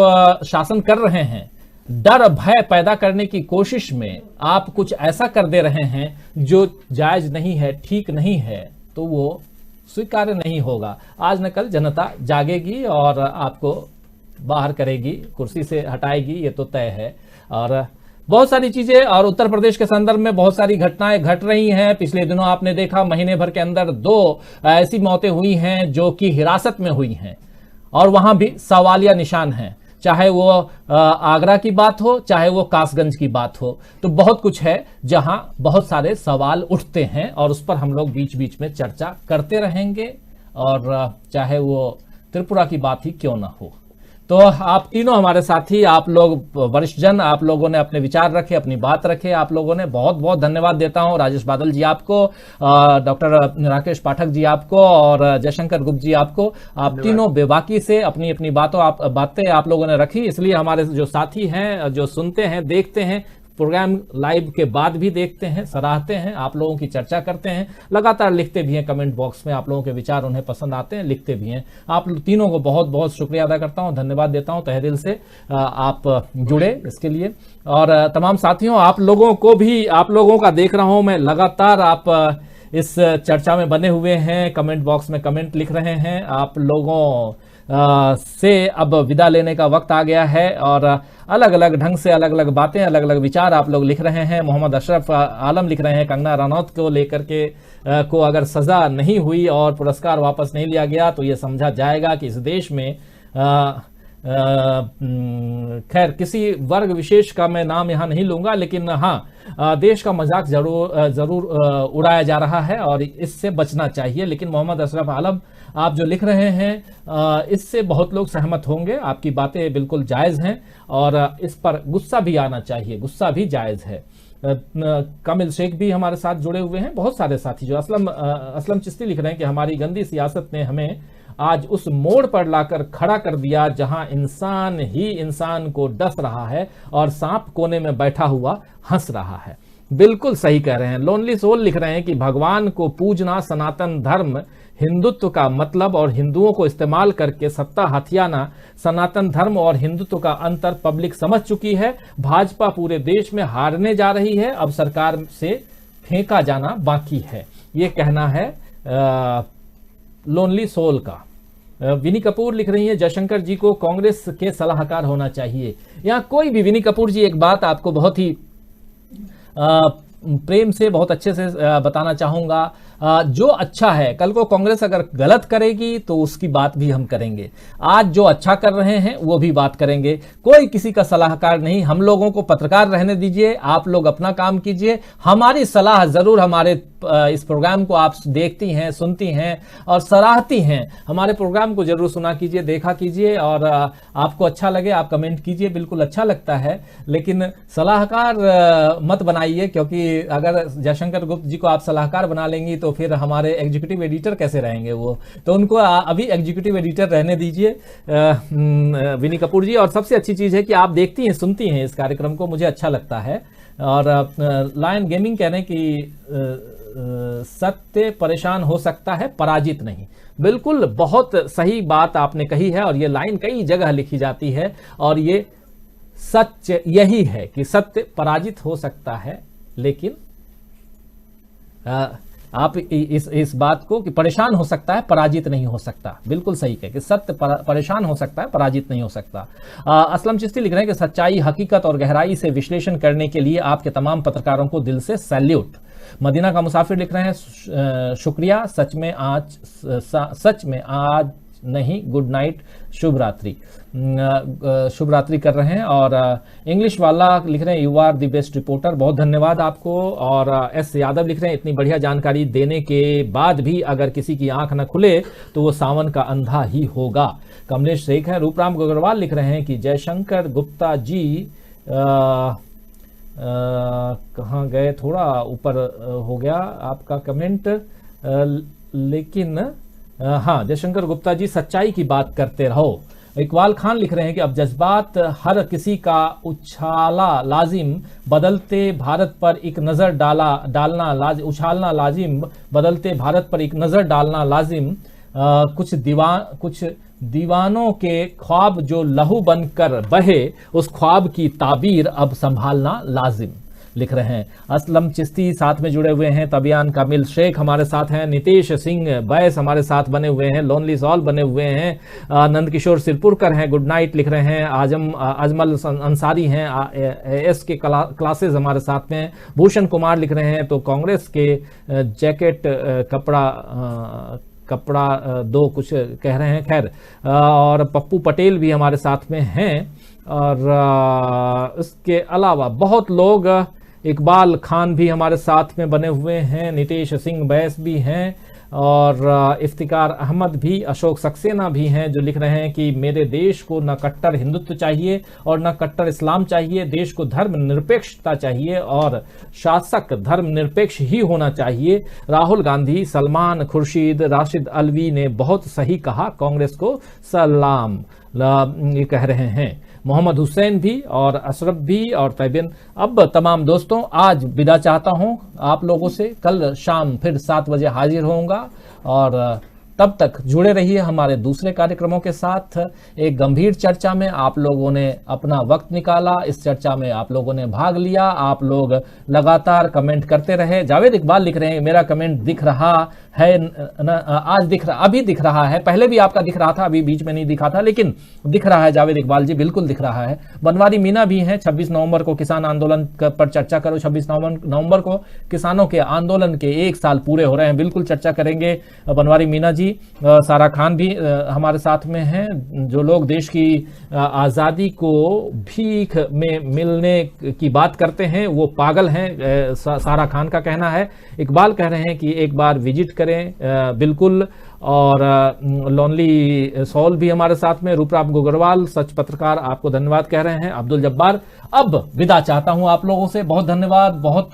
शासन कर रहे हैं, डर भय पैदा करने की कोशिश में आप कुछ ऐसा कर दे रहे हैं जो जायज नहीं है, ठीक नहीं है, तो वो स्वीकार्य नहीं होगा। आज न कल जनता जागेगी और आपको बाहर करेगी, कुर्सी से हटाएगी, ये तो तय है। और बहुत सारी चीजें और उत्तर प्रदेश के संदर्भ में बहुत सारी घटनाएं घट रही हैं। पिछले दिनों आपने देखा महीने भर के अंदर 2 ऐसी मौतें हुई हैं जो कि हिरासत में हुई हैं और वहां भी सवालिया निशान हैं, चाहे वो आगरा की बात हो, चाहे वो कासगंज की बात हो। तो बहुत कुछ है जहां बहुत सारे सवाल उठते हैं और उस पर हम लोग बीच बीच में चर्चा करते रहेंगे, और चाहे वो त्रिपुरा की बात ही क्यों ना हो। तो आप तीनों हमारे साथी, आप लोग वरिष्ठ जन, आप लोगों ने अपने विचार रखे, अपनी बात रखे, आप लोगों ने बहुत बहुत धन्यवाद देता हूं। राजेश बादल जी आपको, डॉक्टर राकेश पाठक जी आपको और जयशंकर गुप्ता जी आपको। आप तीनों बेबाकी से अपनी अपनी बातें आप लोगों ने रखी, इसलिए हमारे जो साथी हैं, जो सुनते हैं, देखते हैं, प्रोग्राम लाइव के बाद भी देखते हैं, सराहते हैं, आप लोगों की चर्चा करते हैं, लगातार लिखते भी हैं कमेंट बॉक्स में, आप लोगों के विचार उन्हें पसंद आते हैं, लिखते भी हैं। आप तीनों को बहुत बहुत शुक्रिया अदा करता हूं, धन्यवाद देता हूं तहे दिल से आप जुड़े इसके लिए। और तमाम साथियों, आप लोगों को भी, आप लोगों का देख रहा हूं मैं लगातार, आप इस चर्चा में बने हुए हैं, कमेंट बॉक्स में कमेंट लिख रहे हैं। आप लोगों से अब विदा लेने का वक्त आ गया है और अलग अलग ढंग से अलग अलग बातें, अलग अलग विचार आप लोग लिख रहे हैं। मोहम्मद अशरफ आलम लिख रहे हैं, कंगना रनौत को लेकर के को अगर सजा नहीं हुई और पुरस्कार वापस नहीं लिया गया तो ये समझा जाएगा कि इस देश में खैर किसी वर्ग विशेष का मैं नाम यहां नहीं लूंगा, लेकिन हाँ, देश का मजाक जरूर उड़ाया जा रहा है और इससे बचना चाहिए। लेकिन मोहम्मद अशरफ आलम, आप जो लिख रहे हैं इससे बहुत लोग सहमत होंगे, आपकी बातें बिल्कुल जायज हैं और इस पर गुस्सा भी आना चाहिए, गुस्सा भी जायज है। कामिल शेख भी हमारे साथ जुड़े हुए हैं, बहुत सारे साथी। जो असलम चिश्ती लिख रहे हैं कि हमारी गंदी सियासत ने हमें आज उस मोड़ पर लाकर खड़ा कर दिया जहां इंसान ही इंसान को डस रहा है और सांप कोने में बैठा हुआ हंस रहा है। बिल्कुल सही कह रहे हैं। लोनली सोल लिख रहे हैं कि भगवान को पूजना, सनातन धर्म हिंदुत्व का मतलब और हिंदुओं को इस्तेमाल करके सत्ता हथियाना, सनातन धर्म और हिंदुत्व का अंतर पब्लिक समझ चुकी है। भाजपा पूरे देश में हारने जा रही है, अब सरकार से फेंका जाना बाकी है। ये कहना है लोनली सोल का। विनी कपूर लिख रही है, जयशंकर जी को कांग्रेस के सलाहकार होना चाहिए। यहाँ कोई भी, विनी कपूर जी, एक बात आपको बहुत ही प्रेम से, बहुत अच्छे से बताना चाहूंगा। जो अच्छा है, कल को कांग्रेस अगर गलत करेगी तो उसकी बात भी हम करेंगे। आज जो अच्छा कर रहे हैं वो भी बात करेंगे। कोई किसी का सलाहकार नहीं, हम लोगों को पत्रकार रहने दीजिए, आप लोग अपना काम कीजिए। हमारी सलाह जरूर, हमारे इस प्रोग्राम को आप देखती हैं, सुनती हैं और सराहती हैं, हमारे प्रोग्राम को जरूर सुना कीजिए, देखा कीजिए और आपको अच्छा लगे आप कमेंट कीजिए, बिल्कुल अच्छा लगता है। लेकिन सलाहकार मत बनाइए, क्योंकि अगर जयशंकर गुप्ता जी को आप सलाहकार बना लेंगी तो फिर हमारे एग्जीक्यूटिव एडिटर कैसे रहेंगे वो, तो उनको अभी एग्जीक्यूटिव एडिटर रहने दीजिए विनी कपूर जी। और सबसे अच्छी चीज है कि आप देखती हैं, सुनती हैं इस कार्यक्रम को, मुझे अच्छा लगता है। और लायन गेमिंग कह रहे हैं कि सत्य परेशान हो सकता है, पराजित नहीं। बिल्कुल बहुत सही बात आपने कही है और ये लाइन कई जगह लिखी जाती है और ये सच यही है कि सत्य पराजित हो सकता है, लेकिन आप इस बात को कि परेशान हो सकता है, पराजित नहीं हो सकता। बिल्कुल सही है कि सत्य परेशान हो सकता है, पराजित नहीं हो सकता। असलम चिश्ती लिख रहे हैं कि सच्चाई, हकीकत और गहराई से विश्लेषण करने के लिए आपके तमाम पत्रकारों को दिल से सैल्यूट। मदीना का मुसाफिर लिख रहे हैं, शुक्रिया, सच में आज नहीं, गुड नाइट, शुभ रात्रि। शुभ रात्रि कर रहे हैं। और इंग्लिश वाला लिख रहे हैं you are the best reporter, बहुत धन्यवाद आपको। और एस यादव लिख रहे हैं इतनी बढ़िया जानकारी देने के बाद भी अगर किसी की आंख न खुले तो वो सावन का अंधा ही होगा। कमलेश शेख है। रूपराम अग्रवाल लिख रहे हैं कि जयशंकर गुप्ता जी कहाँ गए, थोड़ा ऊपर हो गया आपका कमेंट, लेकिन हाँ, जयशंकर गुप्ता जी सच्चाई की बात करते रहो। इकबाल खान लिख रहे हैं कि अब जज्बात हर किसी का उछालना लाजिम, बदलते भारत पर एक नज़र उछालना लाजिम, बदलते भारत पर एक नज़र डालना लाजिम। कुछ दीवानों के ख्वाब जो लहू बनकर बहे, उस ख्वाब की ताबीर अब संभालना लाजिम, लिख रहे हैं। असलम चिश्ती साथ में जुड़े हुए हैं। तबियान कामिल शेख हमारे साथ हैं। नितेश सिंह बैस हमारे साथ बने हुए हैं। लोनली सॉल बने हुए हैं। नंदकिशोर सिरपुरकर हैं, गुड नाइट लिख रहे हैं। अजमल अंसारी हैं। एस के क्लासेस हमारे साथ में। भूषण कुमार लिख रहे हैं तो कांग्रेस के जैकेट कपड़ा दो कुछ कह रहे हैं। खैर, और पप्पू पटेल भी हमारे साथ में हैं। और इसके अलावा बहुत लोग, इकबाल खान भी हमारे साथ में बने हुए हैं। नितेश सिंह बैस भी हैं और इफ्तिकार अहमद भी, अशोक सक्सेना भी हैं, जो लिख रहे हैं कि मेरे देश को न कट्टर हिंदुत्व चाहिए और न कट्टर इस्लाम चाहिए। देश को धर्म निरपेक्षता चाहिए और शासक धर्म निरपेक्ष ही होना चाहिए। राहुल गांधी, सलमान खुर्शीद, राशिद अलवी ने बहुत सही कहा, कांग्रेस को सलाम, ये कह रहे हैं। मोहम्मद हुसैन भी और अशरफ भी और तैबिन। अब तमाम दोस्तों, आज विदा चाहता हूं आप लोगों से। कल शाम फिर 7 बजे हाजिर होऊंगा और तब तक जुड़े रहिए हमारे दूसरे कार्यक्रमों के साथ। एक गंभीर चर्चा में आप लोगों ने अपना वक्त निकाला, इस चर्चा में आप लोगों ने भाग लिया, आप लोग लगातार कमेंट करते रहे। जावेद इकबाल लिख रहे हैं मेरा कमेंट दिख रहा है आज अभी दिख रहा है, पहले भी आपका दिख रहा था, अभी बीच में नहीं दिखा था, लेकिन दिख रहा है जावेद इकबाल जी, बिल्कुल दिख रहा है। बनवारी मीना भी हैं। 26 नवंबर को किसान आंदोलन पर चर्चा करो। 26 नवंबर को किसानों के आंदोलन के 1 साल पूरे हो रहे हैं, बिल्कुल चर्चा करेंगे बनवारी मीना जी। सारा खान भी हमारे साथ में हैं। जो लोग देश की आज़ादी को भीख में मिलने की बात करते हैं वो पागल हैं, सारा खान का कहना है। इकबाल कह रहे हैं कि एक बार विजिट करें, बिल्कुल। और लोनली सॉल भी हमारे साथ में। रूपराम अग्रवाल सच पत्रकार, आपको धन्यवाद कह रहे हैं। अब्दुल जब्बार, अब विदा चाहता हूं आप लोगों से। बहुत धन्यवाद, बहुत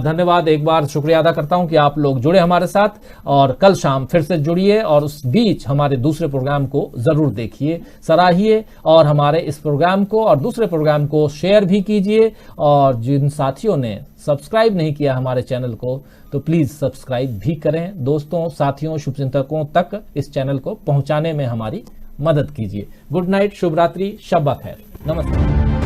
धन्यवाद। एक बार शुक्रिया अदा करता हूं कि आप लोग जुड़े हमारे साथ, और कल शाम फिर से जुड़िए और उस बीच हमारे दूसरे प्रोग्राम को जरूर देखिए, सराहिए, और हमारे इस प्रोग्राम को और दूसरे प्रोग्राम को शेयर भी कीजिए। और जिन साथियों ने सब्सक्राइब नहीं किया हमारे चैनल को, तो प्लीज सब्सक्राइब भी करें। दोस्तों, साथियों, शुभचिंतकों तक इस चैनल को पहुंचाने में हमारी मदद कीजिए। गुड नाइट, शुभ रात्रि, शब खैर, नमस्ते।